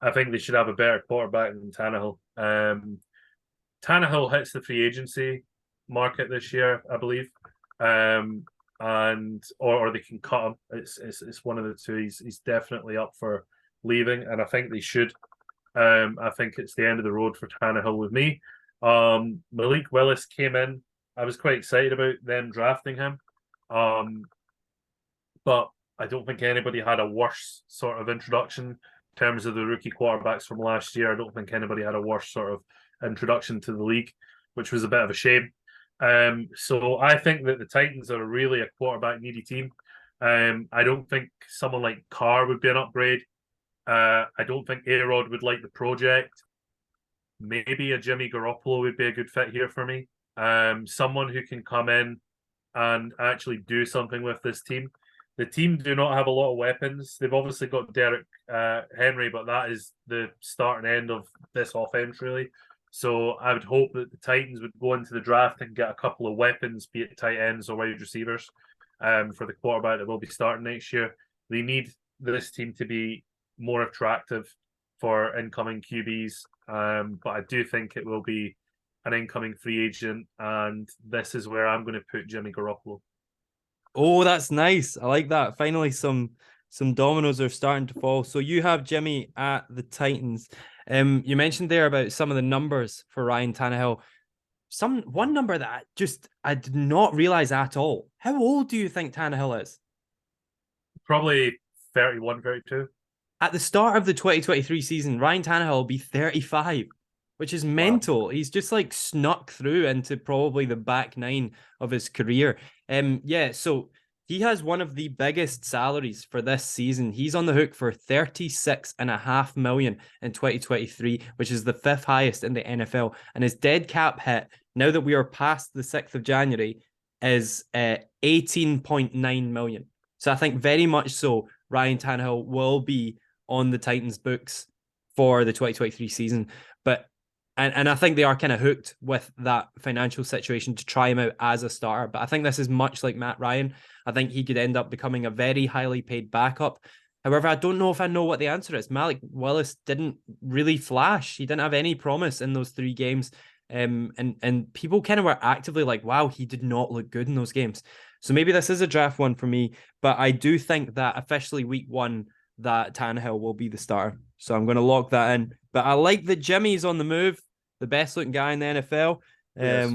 I think they should have a better quarterback than Tannehill. Tannehill hits the free agency market this year, I believe. And or they can cut him. It's one of the two. He's definitely up for leaving, and I think they should. I think it's the end of the road for Tannehill with me. Malik Willis came in. I was quite excited about them drafting him. But I don't think anybody had a worse sort of introduction in terms of the rookie quarterbacks from last year. I don't think anybody had a worse sort of introduction to the league, which was a bit of a shame. So I think that the Titans are really a quarterback needy team. I don't think someone like Carr would be an upgrade. I don't think A-Rod would like the project. Maybe a Jimmy Garoppolo would be a good fit here for me. Someone who can come in and actually do something with this team. The team do not have a lot of weapons. They've obviously got Derek Henry, but that is the start and end of this offense, really. So I would hope that the Titans would go into the draft and get a couple of weapons, be it tight ends or wide receivers, for the quarterback that will be starting next year. They need this team to be more attractive for incoming QBs, but I do think it will be an incoming free agent, and this is where I'm going to put Jimmy Garoppolo. Oh, that's nice. I like that. Finally, some dominoes are starting to fall. So you have Jimmy at the Titans. You mentioned there about some of the numbers for Ryan Tannehill. One number that I did not realize at all. How old do you think Tannehill is? Probably 31, 32. At the start of the 2023 season, Ryan Tannehill will be 35, which is mental. Wow. He's just like snuck through into probably the back nine of his career. So he has one of the biggest salaries for this season. He's on the hook for $36.5 million in 2023, which is the 5th highest in the NFL. And his dead cap hit, now that we are past the 6th of January, is $18.9 million. So I think very much so Ryan Tannehill will be on the Titans books for the 2023 season. And I think they are kind of hooked with that financial situation to try him out as a starter. But I think this is much like Matt Ryan. I think he could end up becoming a very highly paid backup. However, I don't know if I know what the answer is. Malik Willis didn't really flash. He didn't have any promise in those 3 games. And people kind of were actively like, wow, he did not look good in those games. So maybe this is a draft one for me. But I do think that officially week 1, that Tannehill will be the starter. So I'm going to lock that in. But I like that Jimmy's on the move, the best looking guy in the NFL. Yes.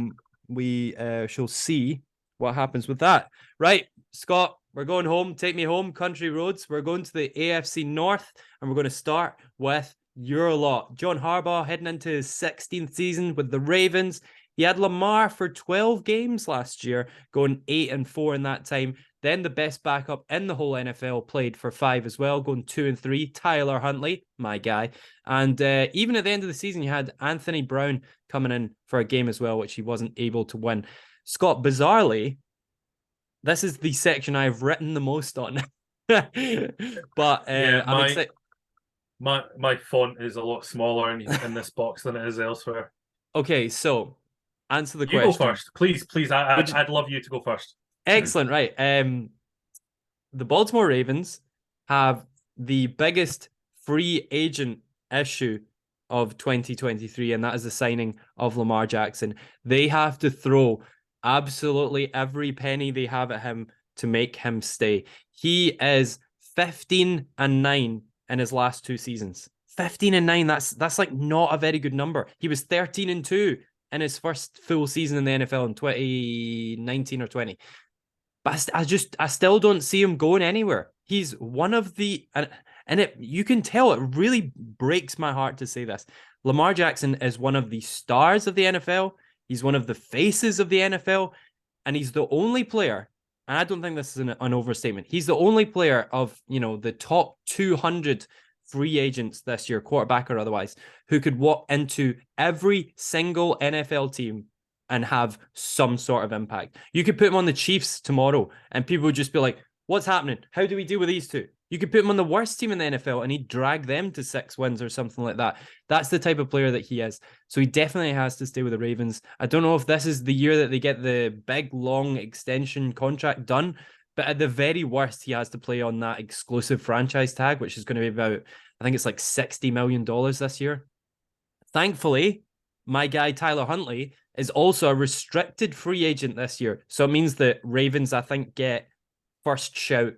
We shall see what happens with that. Right, Scott, we're going home. Take me home, country roads. We're going to the AFC North, and we're going to start with your lot. John Harbaugh heading into his 16th season with the Ravens. He had Lamar for 12 games last year, going 8-4 in that time. Then the best backup in the whole NFL played for 5 as well, going 2-3. Tyler Huntley, my guy. And even at the end of the season, you had Anthony Brown coming in for a game as well, which he wasn't able to win. Scott, bizarrely, this is the section I've written the most on. But I'm excited. My font is a lot smaller in this box than it is elsewhere. Okay, so answer the You go question. first, please, please. I'd, Which I'd love you to go first. excellent, right? The Baltimore Ravens have the biggest free agent issue of 2023, and that is the signing of Lamar Jackson. They have to throw absolutely every penny they have at him to make him stay. He is 15-9 in his last 2 seasons. 15-9, that's like not a very good number. He was 13-2 in his first full season in the NFL in 2019 or 20. But I still don't see him going anywhere. He's one of the, and you can tell it really breaks my heart to say this. Lamar Jackson is one of the stars of the NFL. He's one of the faces of the NFL, and he's the only player. And I don't think this is an overstatement. He's the only player of the top 200 free agents this year, quarterback or otherwise, who could walk into every single NFL team and have some sort of impact. You could put him on the Chiefs tomorrow and people would just be like, what's happening? How do we deal with these two? You could put him on the worst team in the NFL and he'd drag them to 6 wins or something like that. That's the type of player that he is. So he definitely has to stay with the Ravens. I don't know if this is the year that they get the big, long extension contract done, but at the very worst, he has to play on that exclusive franchise tag, which is going to be about, I think it's like $60 million this year. Thankfully, my guy Tyler Huntley is also a restricted free agent this year. So it means that Ravens, I think, get first shout.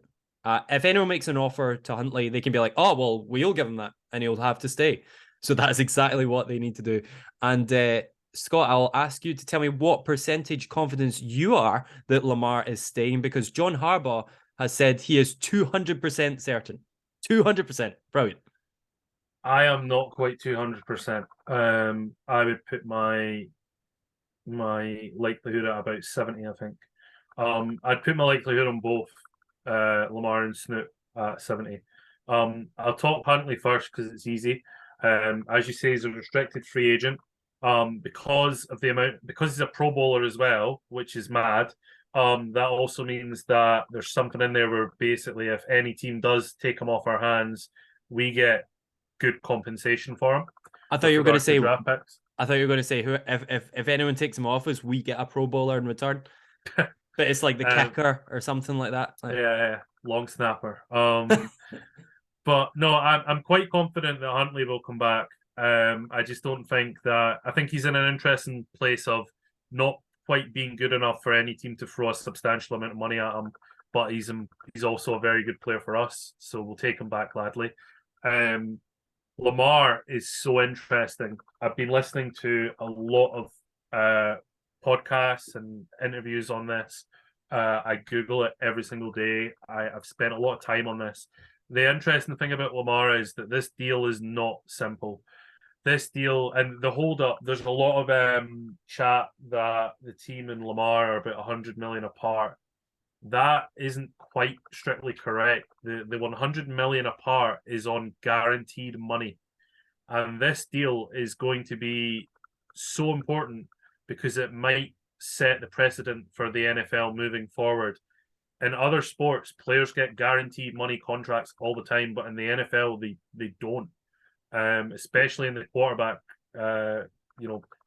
If anyone makes an offer to Huntley, they can be like, oh, well, we'll give him that and he'll have to stay. So that's exactly what they need to do. And Scott, I'll ask you to tell me what percentage confidence you are that Lamar is staying, because John Harbaugh has said he is 200% certain. 200%. Brilliant. I am not quite 200%. I would put my likelihood at about 70, I think. I'd put my likelihood on both Lamar and Snoop at 70. I'll talk Huntley first because it's easy. As you say, he's a restricted free agent. Because he's a Pro Bowler as well, which is mad. That also means that there's something in there where basically, if any team does take him off our hands, we get good compensation for him. I thought you were going to say draft picks. I thought you were going to say who if anyone takes him off us, we get a Pro Bowler in return. But it's like the kicker or something like that. Yeah, long snapper. But no, I'm quite confident that Huntley will come back. I just don't think that. I think he's in an interesting place of not quite being good enough for any team to throw a substantial amount of money at him. But he's also a very good player for us, so we'll take him back gladly. Lamar is so interesting. I've been listening to a lot of podcasts and interviews on this. I Google it every single day. I've spent a lot of time on this. The interesting thing about Lamar is that this deal is not simple. This deal and the hold up, there's a lot of chat that the team and Lamar are about 100 million apart. That isn't quite strictly correct. The 100 million apart is on guaranteed money. And this deal is going to be so important because it might set the precedent for the NFL moving forward. In other sports, players get guaranteed money contracts all the time, but in the NFL, they don't. Especially in the quarterback,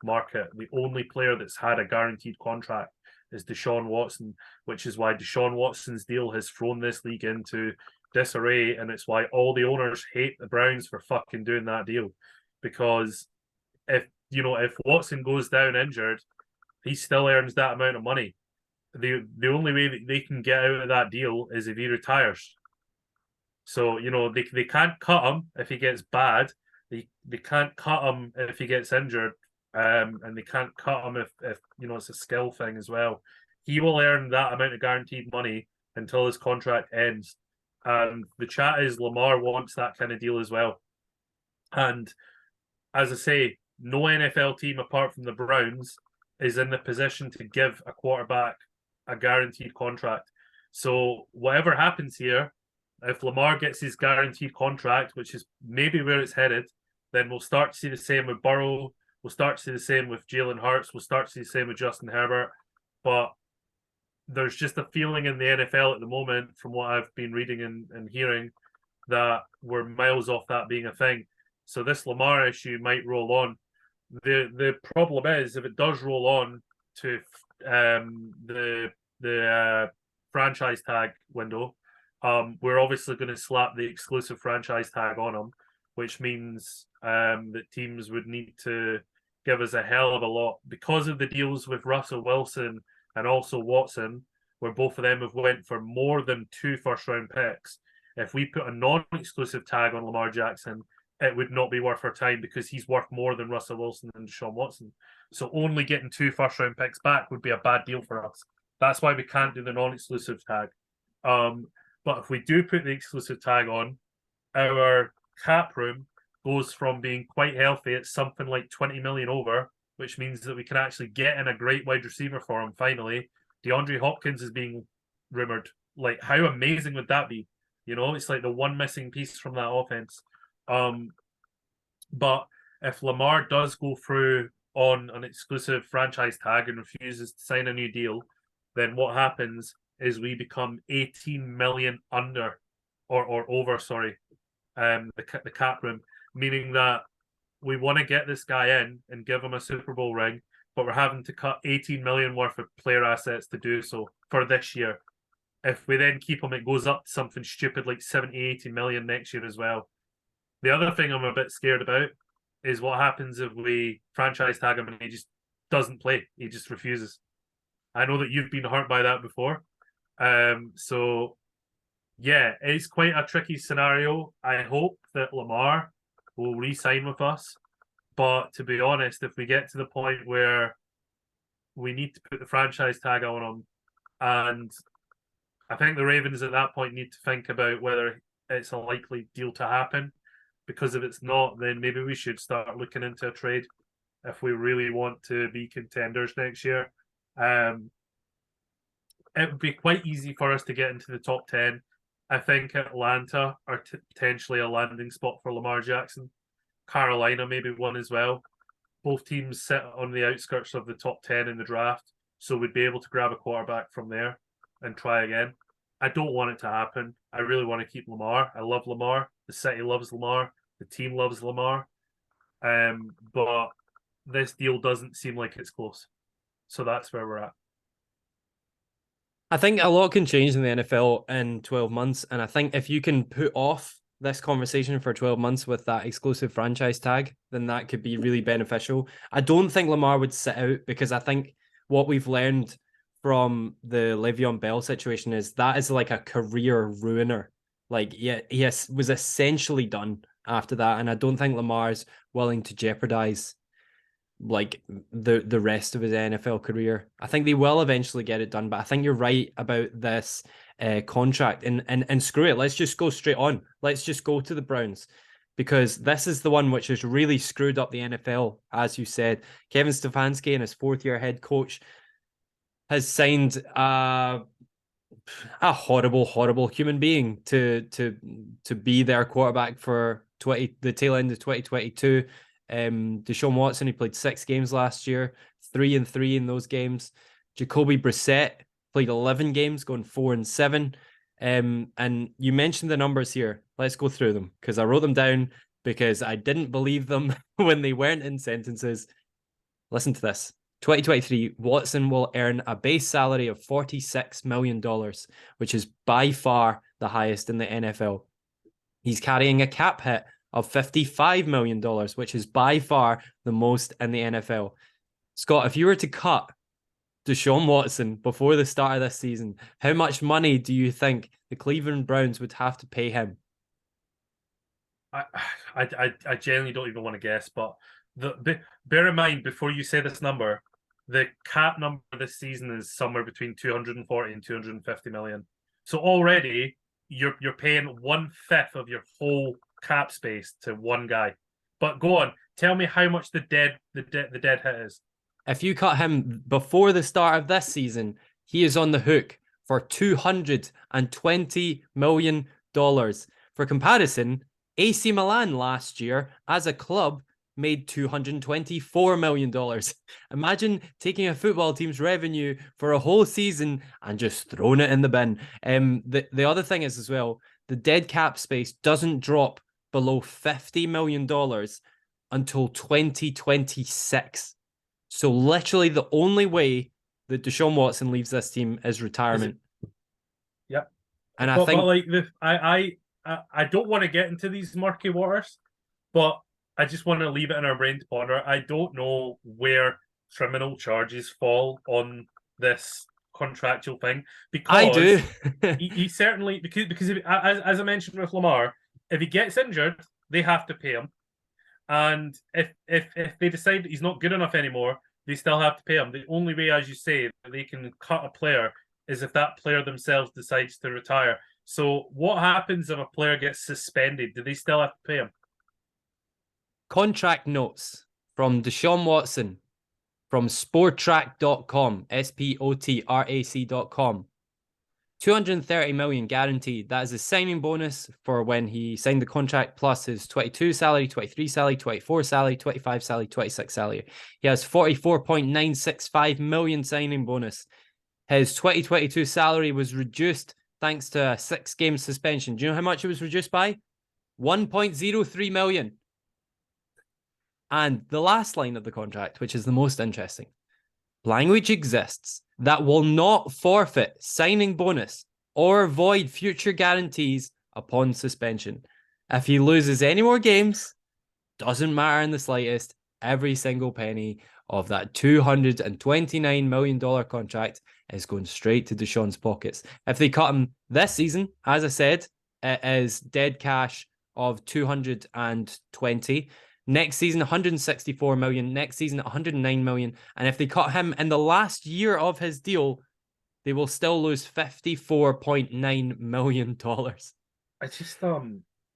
market. The only player that's had a guaranteed contract is Deshaun Watson, which is why Deshaun Watson's deal has thrown this league into disarray, and it's why all the owners hate the Browns for fucking doing that deal. Because if Watson goes down injured, he still earns that amount of money. The only way that they can get out of that deal is if he retires. So they can't cut him if he gets bad. They can't cut him if he gets injured, and they can't cut him if it's a skill thing as well. He will earn that amount of guaranteed money until his contract ends. And the chat is Lamar wants that kind of deal as well. And as I say, no NFL team apart from the Browns is in the position to give a quarterback a guaranteed contract. So whatever happens here, if Lamar gets his guaranteed contract, which is maybe where it's headed, then we'll start to see the same with Burrow. We'll start to see the same with Jalen Hurts. We'll start to see the same with Justin Herbert. But there's just a feeling in the NFL at the moment, from what I've been reading and hearing, that we're miles off that being a thing. So this Lamar issue might roll on. The problem is if it does roll on to the franchise tag window, we're obviously going to slap the exclusive franchise tag on them, which means that teams would need to give us a hell of a lot because of the deals with Russell Wilson and also Watson, where both of them have went for more than 2 first-round picks. If we put a non-exclusive tag on Lamar Jackson, it would not be worth our time because he's worth more than Russell Wilson and Deshaun Watson. So only getting 2 first-round picks back would be a bad deal for us. That's why we can't do the non-exclusive tag. But if we do put the exclusive tag on, our cap room goes from being quite healthy at something like 20 million over, which means that we can actually get in a great wide receiver for him finally. DeAndre Hopkins is being rumored. Like, how amazing would that be? You know, it's like the one missing piece from that offense. But if Lamar does go through on an exclusive franchise tag and refuses to sign a new deal, then what happens is we become 18 million under or over, the cap room, meaning that we want to get this guy in and give him a Super Bowl ring, but we're having to cut 18 million worth of player assets to do so for this year. If we then keep him, it goes up to something stupid like 70, 80 million next year as well. The other thing I'm a bit scared about is what happens if we franchise tag him and he just doesn't play. He just refuses. I know that you've been hurt by that before. So, yeah, it's quite a tricky scenario. I hope that Lamar will re-sign with us. But to be honest, if we get to the point where we need to put the franchise tag on him, and I think the Ravens at that point need to think about whether it's a likely deal to happen. Because if it's not, then maybe we should start looking into a trade if we really want to be contenders next year. It would be quite easy for us to get into the top 10. I think Atlanta are potentially a landing spot for Lamar Jackson. Carolina maybe one as well. Both teams sit on the outskirts of the top 10 in the draft, so we'd be able to grab a quarterback from there and try again. I don't want it to happen. I really want to keep Lamar. I love Lamar. The city loves Lamar. The team loves Lamar. But this deal doesn't seem like it's close. So that's where we're at. I think a lot can change in the NFL in 12 months. And I think if you can put off this conversation for 12 months with that exclusive franchise tag, then that could be really beneficial. I don't think Lamar would sit out because I think what we've learned from the Le'Veon Bell situation is that is like a career ruiner. Like, yeah, he was essentially done after that. And I don't think Lamar's willing to jeopardize like the rest of his NFL career. I think they will eventually get it done, but I think you're right about this contract and screw it. Let's just go straight on. Let's just go to the Browns because this is the one which has really screwed up the NFL. As you said, Kevin Stefanski and his 4th-year head coach has signed a horrible human being to be their quarterback for the tail end of 2022. Deshaun Watson, he played 6 games last year, 3-3 in those games. Jacoby Brissett played 11 games, going 4-7. And you mentioned the numbers here. Let's go through them because I wrote them down because I didn't believe them when they weren't in sentences. Listen to this. 2023, Watson will earn a base salary of $46 million, which is by far the highest in the NFL. He's carrying a cap hit of $55 million, which is by far the most in the NFL. Scott, if you were to cut Deshaun Watson before the start of this season, how much money do you think the Cleveland Browns would have to pay him? I genuinely don't even want to guess, but bear in mind, before you say this number, the cap number this season is somewhere between 240 and 250 million. So already you're paying 1/5 of your whole cap space to one guy. But go on, tell me how much the dead hit is. If you cut him before the start of this season, he is on the hook for $220 million. For comparison, AC Milan last year as a club made $224 million. Imagine taking a football team's revenue for a whole season and just throwing it in the bin. The other thing is as well, the dead cap space doesn't drop below $50 million until 2026. So literally the only way that Deshaun Watson leaves this team is retirement. Yep. And I think like I don't want to get into these murky waters, but I just want to leave it in our brain to ponder. I don't know where criminal charges fall on this contractual thing, I because do. he certainly, because if, as I mentioned with Lamar, if he gets injured, they have to pay him, and if they decide that he's not good enough anymore, they still have to pay him. The only way, as you say, that they can cut a player is if that player themselves decides to retire. So what happens if a player gets suspended? Do they still have to pay him? Contract notes from Deshaun Watson from sportrac.com, SPOTRAC.com. 230 million guaranteed. That is a signing bonus for when he signed the contract, plus his 22 salary, 23 salary, 24 salary, 25 salary, 26 salary. He has 44.965 million signing bonus. His 2022 salary was reduced thanks to a 6-game suspension. Do you know how much it was reduced by? 1.03 million. And the last line of the contract, which is the most interesting, language exists that will not forfeit signing bonus or void future guarantees upon suspension. If he loses any more games, doesn't matter in the slightest, every single penny of that $229 million contract is going straight to Deshaun's pockets. If they cut him this season, as I said, it is dead cash of 220. Next season, 164 million. Next season, 109 million. And if they cut him in the last year of his deal, they will still lose $54.9 million. I just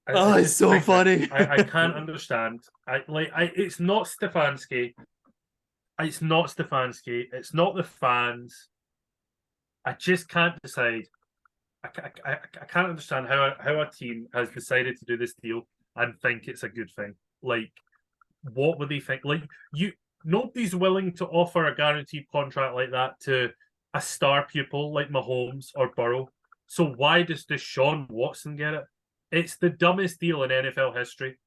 it's so funny. I can't understand. It's not Stefanski. It's not Stefanski. It's not the fans. I just can't decide. I can't understand how a team has decided to do this deal and think it's a good thing. Like, what would they think? Like, nobody's willing to offer a guaranteed contract like that to a star pupil like Mahomes or Burrow. So why does Deshaun Watson get it? It's the dumbest deal in NFL history,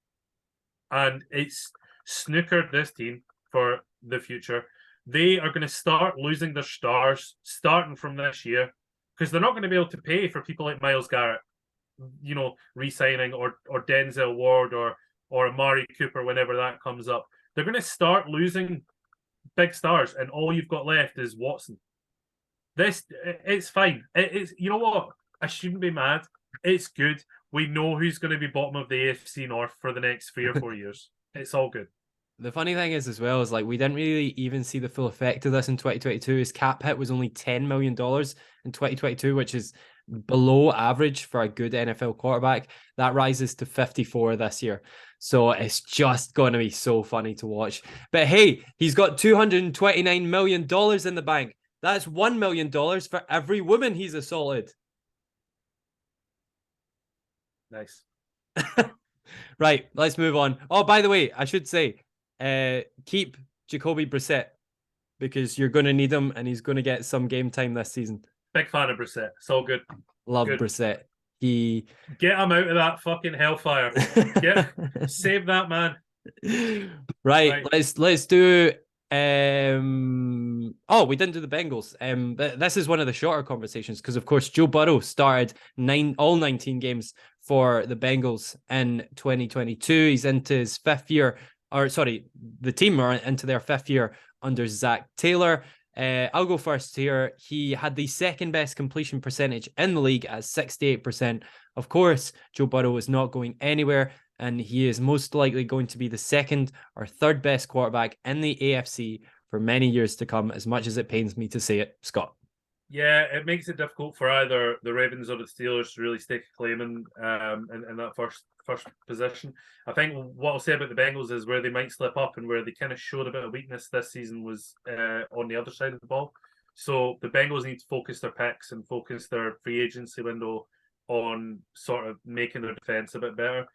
and it's snookered this team for the future. They are going to start losing their stars starting from this year, because they're not going to be able to pay for people like Myles Garrett, re-signing, or Denzel Ward or Amari Cooper whenever that comes up. They're going to start losing big stars, and all you've got left is Watson. It's fine. It's, you know what? I shouldn't be mad. It's good. We know who's going to be bottom of the AFC North for the next 3 or 4 years. It's all good. The funny thing is, as well, is like we didn't really even see the full effect of this in 2022. His cap hit was only $10 million in 2022, which is below average for a good NFL quarterback. That rises to 54 this year. So it's just going to be so funny to watch. But hey, he's got $229 million in the bank. That's $1 million for every woman he's assaulted. Nice. Right, let's move on. Oh, by the way, I should say, keep Jacoby Brissett, because you're going to need him and he's going to get some game time this season. Big fan of Brissett. It's all good. Love Brissett. Get him out of that fucking hellfire. Save that man. Right. Let's do. We didn't do the Bengals. This is one of the shorter conversations because, of course, Joe Burrow started all 19 games for the Bengals in 2022. He's into his fifth year, the team are into their fifth year under Zach Taylor. I'll go first here. He had the second best completion percentage in the league at 68%. Of course, Joe Burrow is not going anywhere, and he is most likely going to be the second or third best quarterback in the AFC for many years to come, as much as it pains me to say it. Scott. Yeah, it makes it difficult for either the Ravens or the Steelers to really stake a claim in that first position. I think what I'll say about the Bengals is where they might slip up and where they kind of showed a bit of weakness this season was on the other side of the ball. So the Bengals need to focus their picks and focus their free agency window on sort of making their defense a bit better.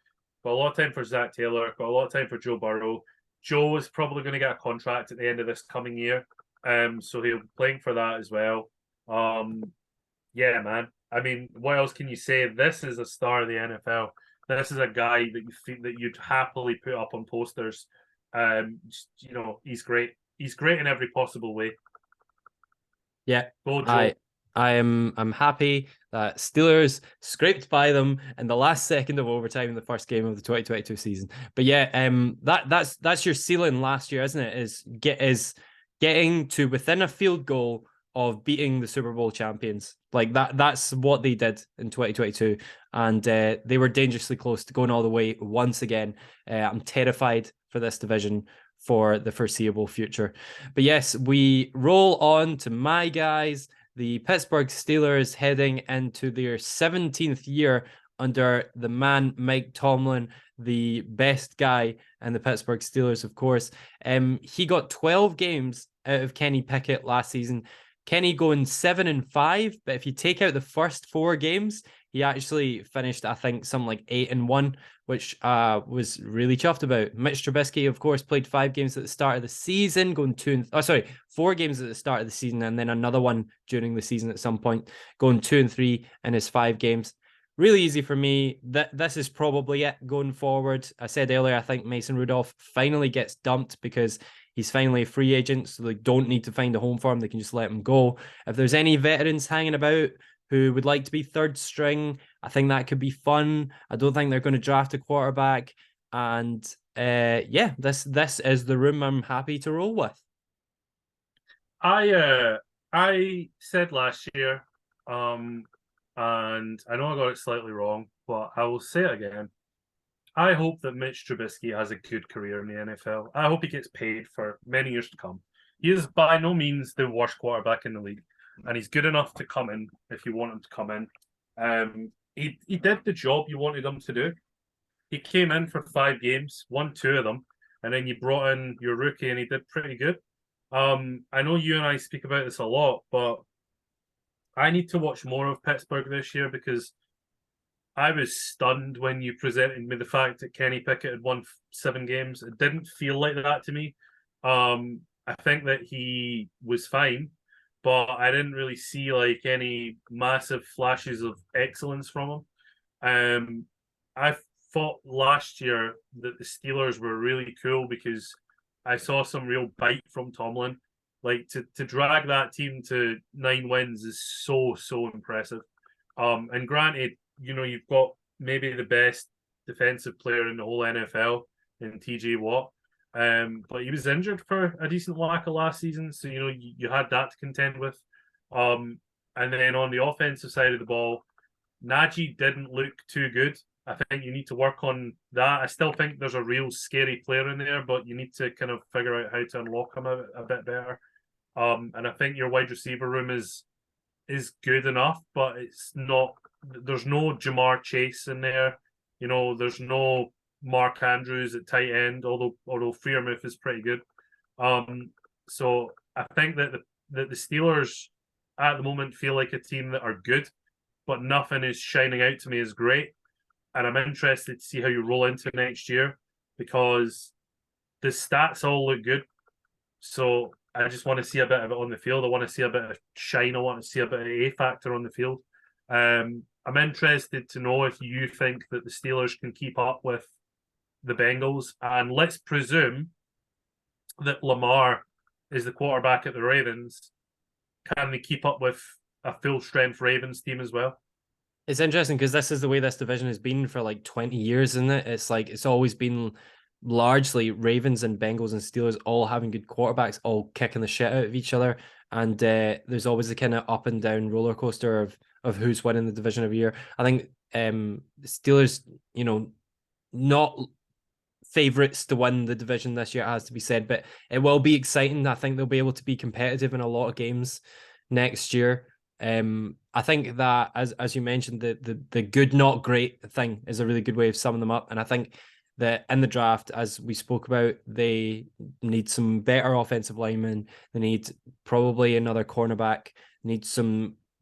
Got a lot of time for Zach Taylor, got a lot of time for Joe Burrow. Joe is probably going to get a contract at the end of this coming year. So he'll be playing for that as well. Yeah, man. I mean, what else can you say? This is a star of the NFL. This is a guy that you think that you'd happily put up on posters He's great. He's great in every possible way. Yeah, Go, Joe. I'm happy that Steelers scraped by them in the last second of overtime in the first game of the 2022 season. But yeah, that's your ceiling last year, isn't it? Is getting to within a field goal of beating the Super Bowl champions. Like that's what they did in 2022, and they were dangerously close to going all the way once again. I'm terrified for this division for the foreseeable future. But yes, we roll on to my guys, the Pittsburgh Steelers, heading into their 17th year under the man Mike Tomlin, the best guy in the Pittsburgh Steelers, of course. He got 12 games out of Kenny Pickett last season. Kenny going 7-5, but if you take out the first 4 games, he actually finished, I think, something like 8-1, which was really chuffed about. Mitch Trubisky, of course, played 5 games at the start of the season, going 4 games at the start of the season, and then another one during the season at some point, going 2-3 in his 5 games. Really easy for me. This is probably it going forward. I said earlier, I think Mason Rudolph finally gets dumped because he's finally a free agent, so they don't need to find a home for him. They can just let him go. If there's any veterans hanging about who would like to be third string, I think that could be fun. I don't think they're going to draft a quarterback. And this is the room I'm happy to roll with. I said last year, and I know I got it slightly wrong, but I will say it again. I hope that Mitch Trubisky has a good career in the NFL. I hope he gets paid for many years to come. He is by no means the worst quarterback in the league, and he's good enough to come in if you want him to come in. He did the job you wanted him to do. He came in for 5 games, won 2 of them, and then you brought in your rookie, and he did pretty good. I know you and I speak about this a lot, but I need to watch more of Pittsburgh this year because I was stunned when you presented me the fact that Kenny Pickett had won 7 games. It didn't feel like that to me. I think that he was fine, but I didn't really see like any massive flashes of excellence from him. I thought last year that the Steelers were really cool because I saw some real bite from Tomlin. Like to drag that team to 9 wins is so impressive. And granted, you've got maybe the best defensive player in the whole NFL in TJ Watt. But he was injured for a decent whack of last season, so you had that to contend with. And then on the offensive side of the ball, Najee didn't look too good. I think you need to work on that. I still think there's a real scary player in there, but you need to kind of figure out how to unlock him a bit better. And I think your wide receiver room is good enough, but it's not. There's no Jamar Chase in there. There's no Mark Andrews at tight end, although Freiermuth is pretty good. So I think that the Steelers at the moment feel like a team that are good, but nothing is shining out to me as great. And I'm interested to see how you roll into next year because the stats all look good. So I just want to see a bit of it on the field. I want to see a bit of shine. I want to see a bit of A factor on the field. I'm interested to know if you think that the Steelers can keep up with the Bengals. And let's presume that Lamar is the quarterback at the Ravens. Can they keep up with a full-strength Ravens team as well? It's interesting because this is the way this division has been for like 20 years, isn't it? It's like it's always been largely Ravens and Bengals and Steelers all having good quarterbacks, all kicking the shit out of each other. And there's always a kind of up and down roller coaster of who's winning the division every year. I think the Steelers, not favorites to win the division this year, it has to be said, but it will be exciting. I think they'll be able to be competitive in a lot of games next year. I think that as you mentioned, the good not great thing is a really good way of summing them up. And I think that in the draft, as we spoke about, they need some better offensive linemen. They need probably another cornerback, need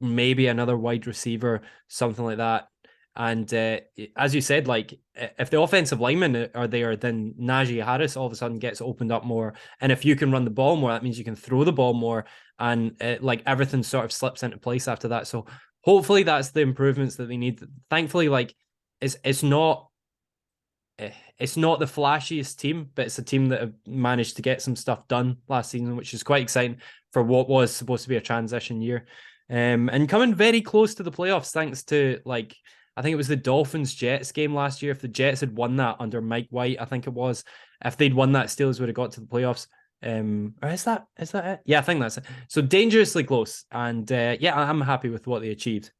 maybe another wide receiver, something like that. And as you said, like if the offensive linemen are there, then Najee Harris all of a sudden gets opened up more. And if you can run the ball more, that means you can throw the ball more. And like everything sort of slips into place after that. So hopefully that's the improvements that they need. Thankfully, like it's not it's not the flashiest team, but it's a team that have managed to get some stuff done last season, which is quite exciting for what was supposed to be a transition year. And coming very close to the playoffs, thanks to like I think it was the Dolphins Jets game last year. If the Jets had won that under Mike White, I think it was, if they'd won that, Steelers would have got to the playoffs. Or is that it? Yeah, I think that's it. So dangerously close, and yeah, I'm happy with what they achieved.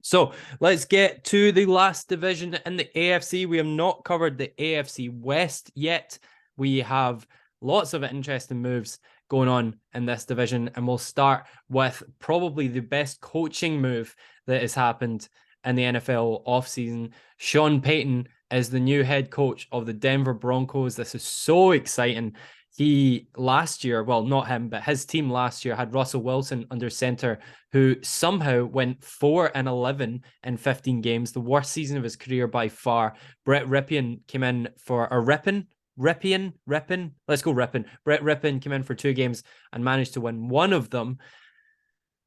So let's get to the last division in the AFC. We have not covered the AFC West yet. We have lots of interesting moves going on in this division, and we'll start with probably the best coaching move that has happened in the NFL offseason. Sean Payton is the new head coach of the Denver Broncos. This is so exciting. He last year, well, not him, but his team last year had Russell Wilson under center, who somehow went 4-11 in 15 games, the worst season of his career by far. Brett Rypien came in for a Rypien. Let's go Rypien. Brett Rypien came in for 2 games and managed to win one of them.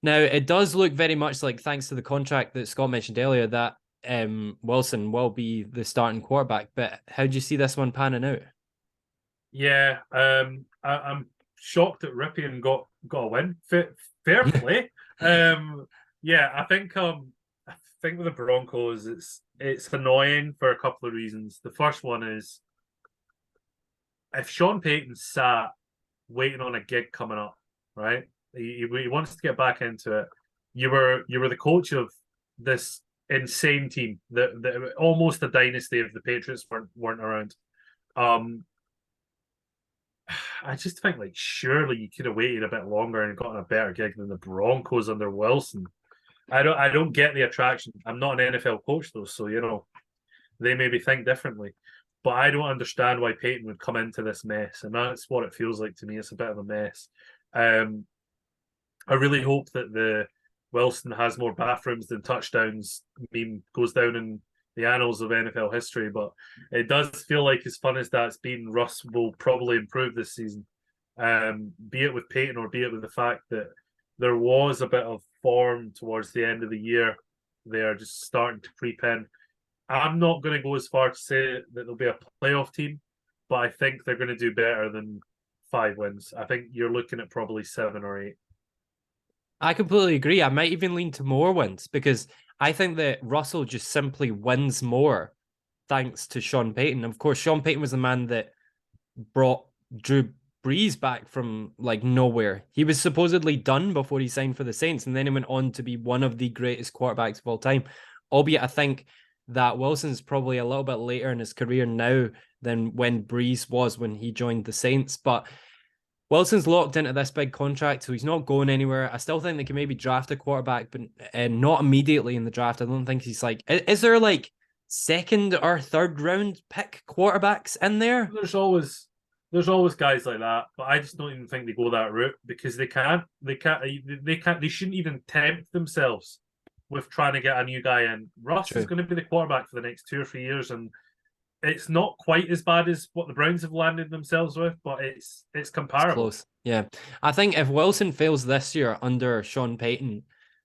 Now, it does look very much like, thanks to the contract that Scott mentioned earlier, that Wilson will be the starting quarterback. But how do you see this one panning out? Yeah, I'm shocked that Rypien got a win. Fair play. Yeah, I think with the Broncos, it's annoying for a couple of reasons. The first one is if Sean Payton sat waiting on a gig coming up, right? He wants to get back into it. You were the coach of this insane team that almost a dynasty if the Patriots weren't around. I just think like surely you could have waited a bit longer and gotten a better gig than the Broncos under Wilson. I don't get the attraction. I'm not an NFL coach though, so you know they maybe think differently. But I don't understand why Payton would come into this mess, and that's what it feels like to me. It's a bit of a mess. I really hope that the Wilson has more bathrooms than touchdowns meme goes down in the annals of NFL history, but it does feel like as fun as that's been, Russ will probably improve this season. Be it with Payton or be it with the fact that there was a bit of form towards the end of the year. They're just starting to creep in. I'm not going to go as far to say that they'll be a playoff team, but I think they're going to do better than 5 wins. I think you're looking at probably 7 or 8. I completely agree. I might even lean to more wins because I think that Russell just simply wins more thanks to Sean Payton. Of course, Sean Payton was the man that brought Drew Brees back from like nowhere. He was supposedly done before he signed for the Saints, and then he went on to be one of the greatest quarterbacks of all time. Albeit, I think that Wilson's probably a little bit later in his career now than when Brees was when he joined the Saints. But Wilson's locked into this big contract, so he's not going anywhere. I still think they can maybe draft a quarterback, but not immediately in the draft. I don't think he's like... Is there like second or third round pick quarterbacks in there? There's always guys like that, but I just don't even think they go that route because they shouldn't even tempt themselves with trying to get a new guy in. Russ is going to be the quarterback for the next 2 or 3 years, and it's not quite as bad as what the Browns have landed themselves with, but it's comparable. It's close. Yeah. I think if Wilson fails this year under Sean Payton,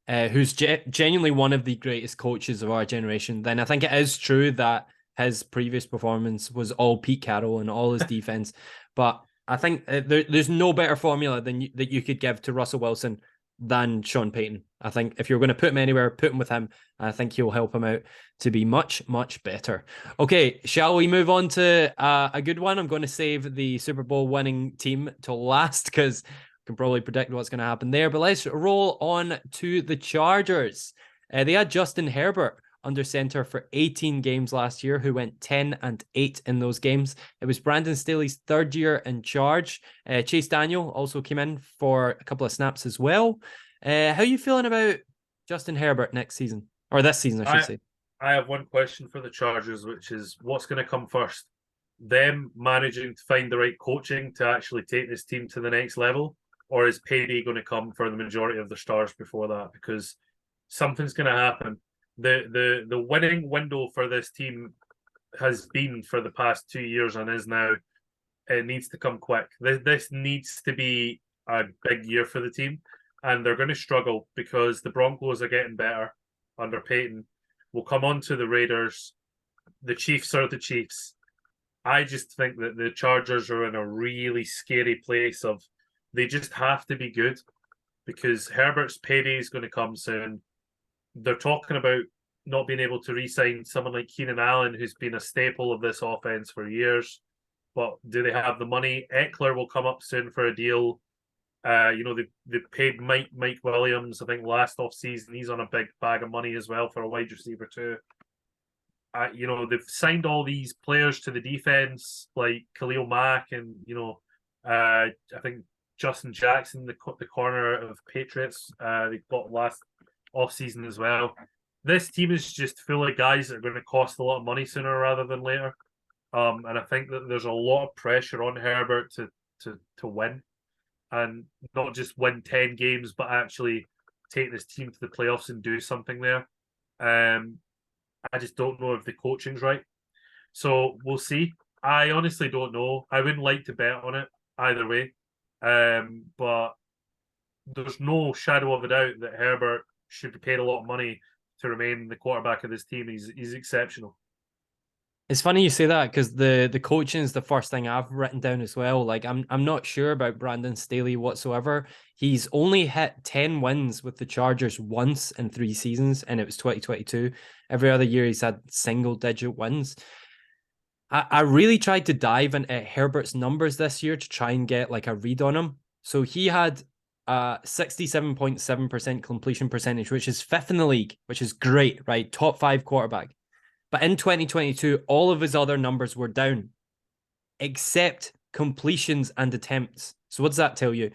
who's genuinely one of the greatest coaches of our generation, then I think it is true that his previous performance was all Pete Carroll and all his defense. But I think there's no better formula that you could give to Russell Wilson than Sean Payton. I think if you're going to put him anywhere, put him with him. I think he'll help him out to be much, much better. Okay, shall we move on to a good one? I'm going to save the Super Bowl winning team to last because I can probably predict what's going to happen there. But let's roll on to the Chargers. They had Justin Herbert under center for 18 games last year, who went 10-8 in those games. It was Brandon Staley's 3rd year in charge. Chase Daniel also came in for a couple of snaps as well. How are you feeling about Justin Herbert next season? Or this season, I should say. I have one question for the Chargers, which is what's going to come first? Them managing to find the right coaching to actually take this team to the next level? Or is payday going to come for the majority of the stars before that? Because something's going to happen. The winning window for this team has been for the past 2 years and is now. It needs to come quick. This needs to be a big year for the team, and they're going to struggle because the Broncos are getting better under Payton. We'll come on to the Raiders. The Chiefs are the Chiefs. I just think that the Chargers are in a really scary place of they just have to be good because Herbert's payday is going to come soon. They're talking about not being able to re-sign someone like Keenan Allen, who's been a staple of this offense for years. But do they have the money? Eckler will come up soon for a deal. They paid Mike Williams, I think, last off season. He's on a big bag of money as well for a wide receiver too. They've signed all these players to the defense, like Khalil Mack and I think Justin Jackson, the corner of Patriots. They got last off season as well. This team is just full of guys that are going to cost a lot of money sooner rather than later. And I think that there's a lot of pressure on Herbert to win, and not just win 10 games, but actually take this team to the playoffs and do something there. I just don't know if the coaching's right. So we'll see. I honestly don't know. I wouldn't like to bet on it either way. But there's no shadow of a doubt that Herbert should be paid a lot of money to remain the quarterback of this team. He's exceptional. It's funny you say that because the coaching is the first thing I've written down as well. Like I'm not sure about Brandon Staley whatsoever. He's only hit 10 wins with the Chargers once in 3 seasons, and it was 2022. Every other year he's had single digit wins. I really tried to dive into Herbert's numbers this year to try and get like a read on him. So he had 67.7% completion percentage, which is 5th in the league, which is great, right? Top 5 quarterback. But in 2022, all of his other numbers were down, except completions and attempts. So what does that tell you?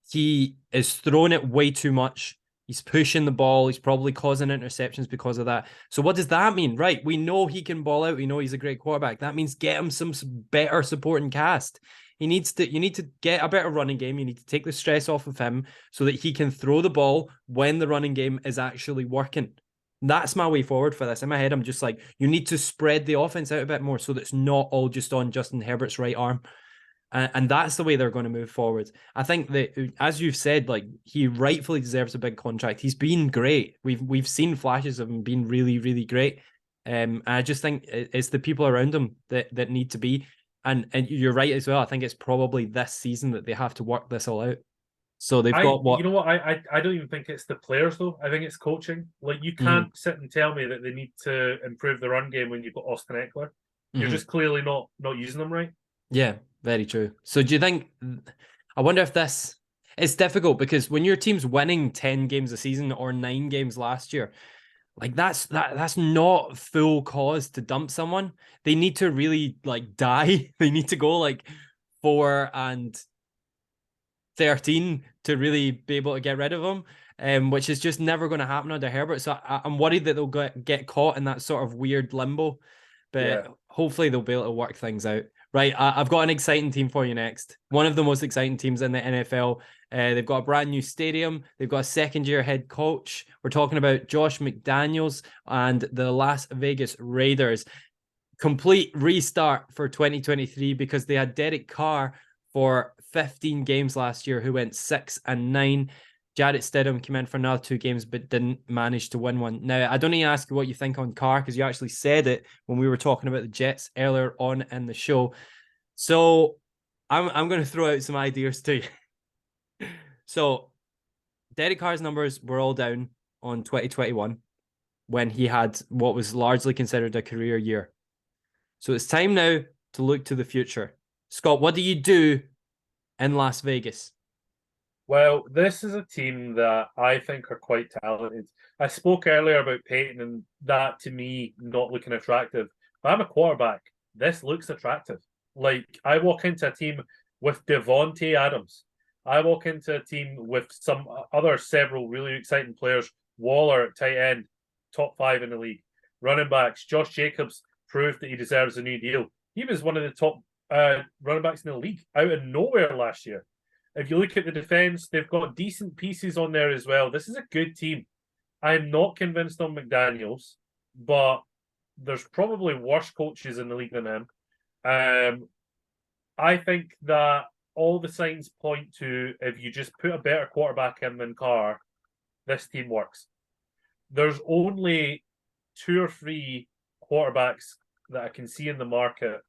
He is throwing it way too much. He's pushing the ball. He's probably causing interceptions because of that. So what does that mean? Right, we know he can ball out. We know he's a great quarterback. That means get him some better supporting cast. You need to get a better running game. You need to take the stress off of him so that he can throw the ball when the running game is actually working. That's my way forward for this. In my head, I'm just like, you need to spread the offense out a bit more so that it's not all just on Justin Herbert's right arm. And that's the way they're going to move forward. I think that, as you've said, like he rightfully deserves a big contract. He's been great. We've seen flashes of him being really, really great. I just think it's the people around him that need to be. And you're right as well. I think it's probably this season that they have to work this all out. So they've got what? You know what? I don't even think it's the players though. I think it's coaching. Like you can't sit and tell me that they need to improve the run game when you've got Austin Eckler. You're just clearly not using them right. Yeah, very true. So do you think? I wonder if this. It's difficult because when your team's winning 10 games a season or 9 games last year, like that's not full cause to dump someone. They need to really like die. They need to go like 4-13 to really be able to get rid of him, which is just never going to happen under Herbert. So I'm worried that they'll get caught in that sort of weird limbo, but hopefully they'll be able to work things out. Right, I've got an exciting team for you next. One of the most exciting teams in the NFL. They've got a brand new stadium. They've got a second-year head coach. We're talking about Josh McDaniels and the Las Vegas Raiders. Complete restart for 2023 because they had Derek Carr for 15 games last year, who went 6-9. Jarrett Stidham came in for another 2 games, but didn't manage to win one. Now, I don't need to ask you what you think on Carr because you actually said it when we were talking about the Jets earlier on in the show. So I'm going to throw out some ideas to you. So Derek Carr's numbers were all down on 2021 when he had what was largely considered a career year. So it's time now to look to the future. Scott, what do you do in Las Vegas? Well, this is a team that I think are quite talented. I spoke earlier about Peyton and that to me not looking attractive. If I'm a quarterback, this looks attractive. Like I walk into a team with Devontae Adams. I walk into a team with some other several really exciting players. Waller at tight end, top 5 in the league. Running backs, Josh Jacobs proved that he deserves a new deal. He was one of the top running backs in the league out of nowhere last year. If you look at the defense, they've got decent pieces on there as well. This is a good team. I'm not convinced on McDaniels, but there's probably worse coaches in the league than him. I think that all the signs point to if you just put a better quarterback in than Carr, this team works. There's only 2 or 3 quarterbacks that I can see in the market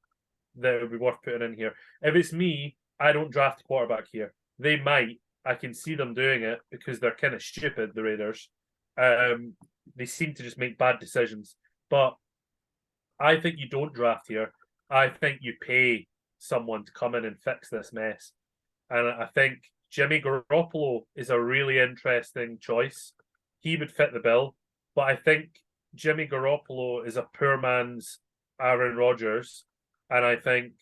that would be worth putting in here. If it's me, I don't draft a quarterback here. They might. I can see them doing it because they're kind of stupid, the Raiders. They seem to just make bad decisions. But I think you don't draft here. I think you pay someone to come in and fix this mess. And I think Jimmy Garoppolo is a really interesting choice. He would fit the bill. But I think Jimmy Garoppolo is a poor man's Aaron Rodgers. And I think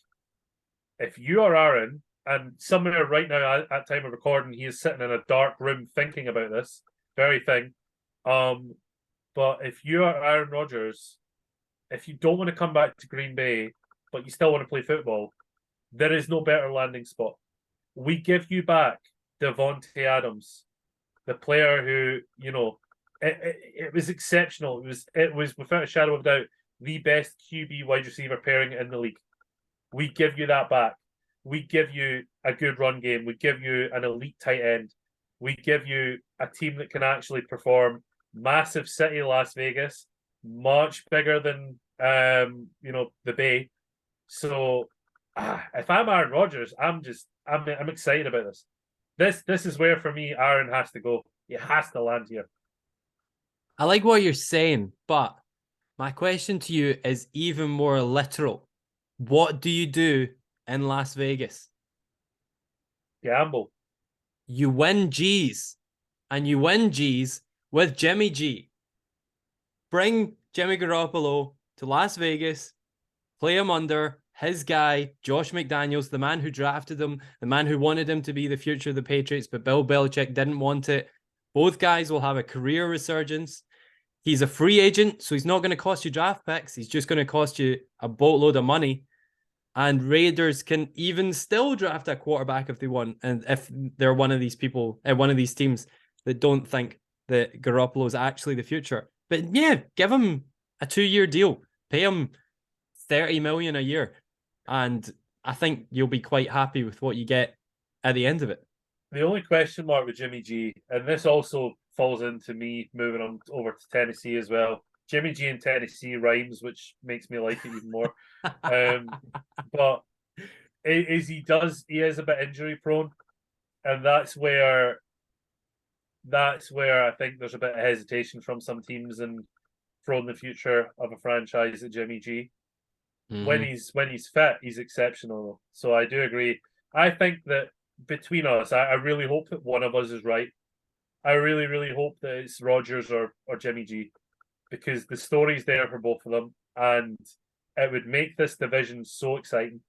if you are Aaron, and somewhere right now at time of recording, he is sitting in a dark room thinking about this very thing. But if you are Aaron Rodgers, if you don't want to come back to Green Bay, but you still want to play football, there is no better landing spot. We give you back Devontae Adams, the player who, it was exceptional. It was without a shadow of doubt the best QB wide receiver pairing in the league. We give you that back. We give you a good run game. We give you an elite tight end. We give you a team that can actually perform. Massive city, Las Vegas, much bigger than the Bay. So if I'm Aaron Rodgers, I'm excited about this. This is where for me Aaron has to go. He has to land here. I like what you're saying, but my question to you is even more literal. What do you do in Las Vegas? Gamble. You win G's, and you win G's with Jimmy G. Bring Jimmy Garoppolo to Las Vegas, play him under his guy, Josh McDaniels, the man who drafted him, the man who wanted him to be the future of the Patriots, but Bill Belichick didn't want it. Both guys will have a career resurgence. He's a free agent, so he's not going to cost you draft picks. He's just going to cost you a boatload of money. And Raiders can even still draft a quarterback if they want. And if they're one of these people, one of these teams that don't think that Garoppolo is actually the future. But yeah, give him a 2-year deal. Pay him $30 million a year. And I think you'll be quite happy with what you get at the end of it. The only question mark with Jimmy G, and this also falls into me moving on over to Tennessee as well. Jimmy G in Tennessee rhymes, which makes me like it even more. But he is a bit injury prone, and that's where I think there's a bit of hesitation from some teams and throwing the future of a franchise at Jimmy G. Mm-hmm. When he's fit, he's exceptional. So I do agree. I think that between us, I really hope that one of us is right. I really, really hope that it's Rodgers or Jimmy G, because the story's there for both of them, and it would make this division so exciting.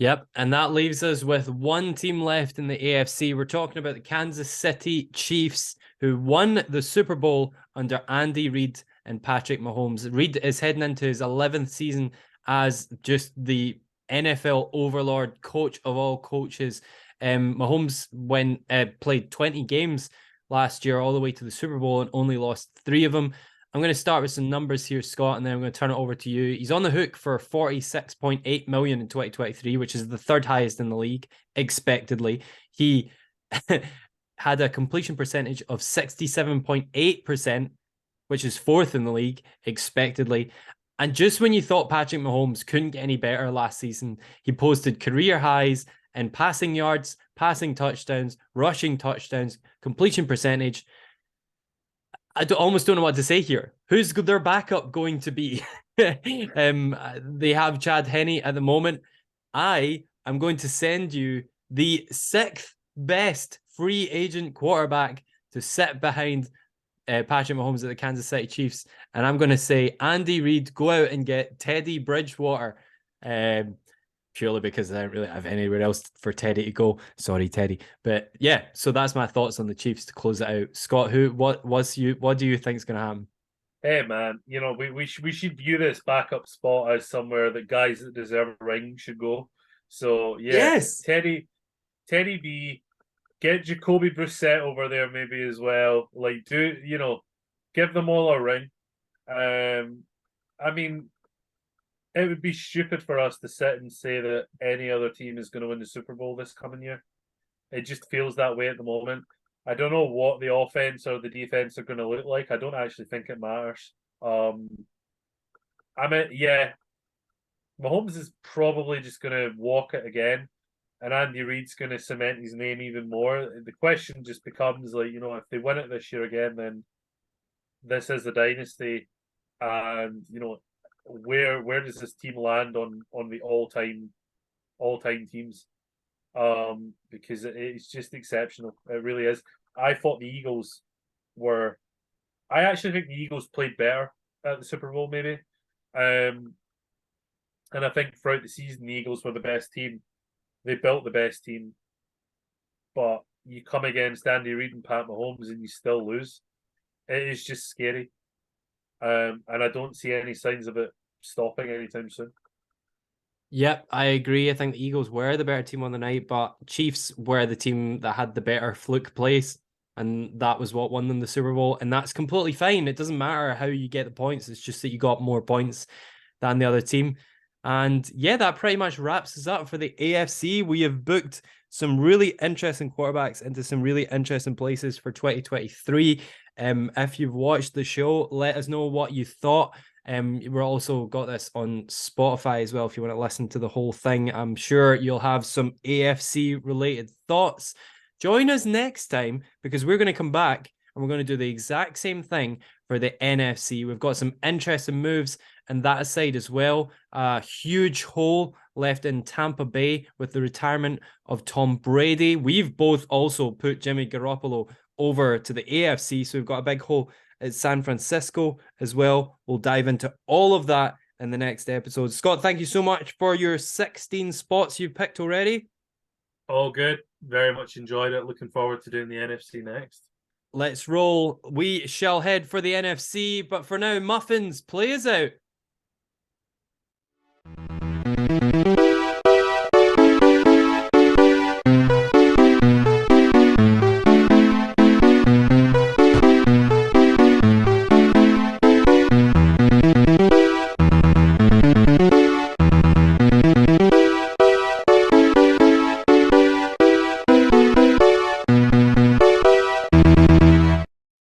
Yep, and that leaves us with one team left in the AFC. We're talking about the Kansas City Chiefs, who won the Super Bowl under Andy Reid and Patrick Mahomes. Reid is heading into his 11th season as just the NFL overlord, coach of all coaches. Mahomes played 20 games last year all the way to the Super Bowl and only lost 3 of them. I'm going to start with some numbers here, Scott, and then I'm going to turn it over to you. He's on the hook for $46.8 million in 2023, which is the 3rd highest in the league, expectedly. He had a completion percentage of 67.8%, which is 4th in the league, expectedly. And just when you thought Patrick Mahomes couldn't get any better last season, he posted career highs in passing yards, passing touchdowns, rushing touchdowns, completion percentage. I almost don't know what to say here. Who's their backup going to be? They have Chad Henne at the moment. I am going to send you the 6th best free agent quarterback to sit behind Patrick Mahomes at the Kansas City Chiefs. And I'm going to say, Andy Reid, go out and get Teddy Bridgewater. Purely because I don't really have anywhere else for Teddy to go. Sorry, Teddy. But yeah, so that's my thoughts on the Chiefs to close it out. Scott, what do you think is going to happen? Hey man, we should view this backup spot as somewhere that guys that deserve a ring should go. So yeah, Yes, Teddy B, get Jacoby Brissett over there maybe as well. Like give them all a ring. I mean, it would be stupid for us to sit and say that any other team is going to win the Super Bowl this coming year. It just feels that way at the moment. I don't know what the offense or the defense are going to look like. I don't actually think it matters. Yeah, Mahomes is probably just going to walk it again, and Andy Reid's going to cement his name even more. The question just becomes like, if they win it this year again, then this is the dynasty, and where does this team land on the all time teams? Because it's just exceptional. It really is. I thought the Eagles were. I actually think the Eagles played better at the Super Bowl, maybe. And I think throughout the season, the Eagles were the best team. They built the best team, but you come against Andy Reid and Pat Mahomes and you still lose. It is just scary. And I don't see any signs of it stopping anytime soon. Yep, I agree. I think the Eagles were the better team on the night, but Chiefs were the team that had the better fluke plays, and that was what won them the Super Bowl. And that's completely fine. It doesn't matter how you get the points, it's just that you got more points than the other team. And yeah, that pretty much wraps us up for the AFC. We have booked some really interesting quarterbacks into some really interesting places for 2023. If you've watched the show, let us know what you thought. We're also got this on Spotify as well if you want to listen to the whole thing. I'm sure you'll have some AFC related thoughts. Join us next time because we're going to come back and we're going to do the exact same thing for the NFC. We've got some interesting moves and that aside as well. A huge hole left in Tampa Bay with the retirement of Tom Brady. We've both also put Jimmy Garoppolo over to the AFC, so we've got a big hole at San Francisco as well. We'll dive into all of that in the next episode. Scott, thank you so much for your 16 spots you've picked already. All good. Very much enjoyed it. Looking forward to doing the NFC next. Let's roll. We shall head for the NFC, but for now, Muffins, play us out.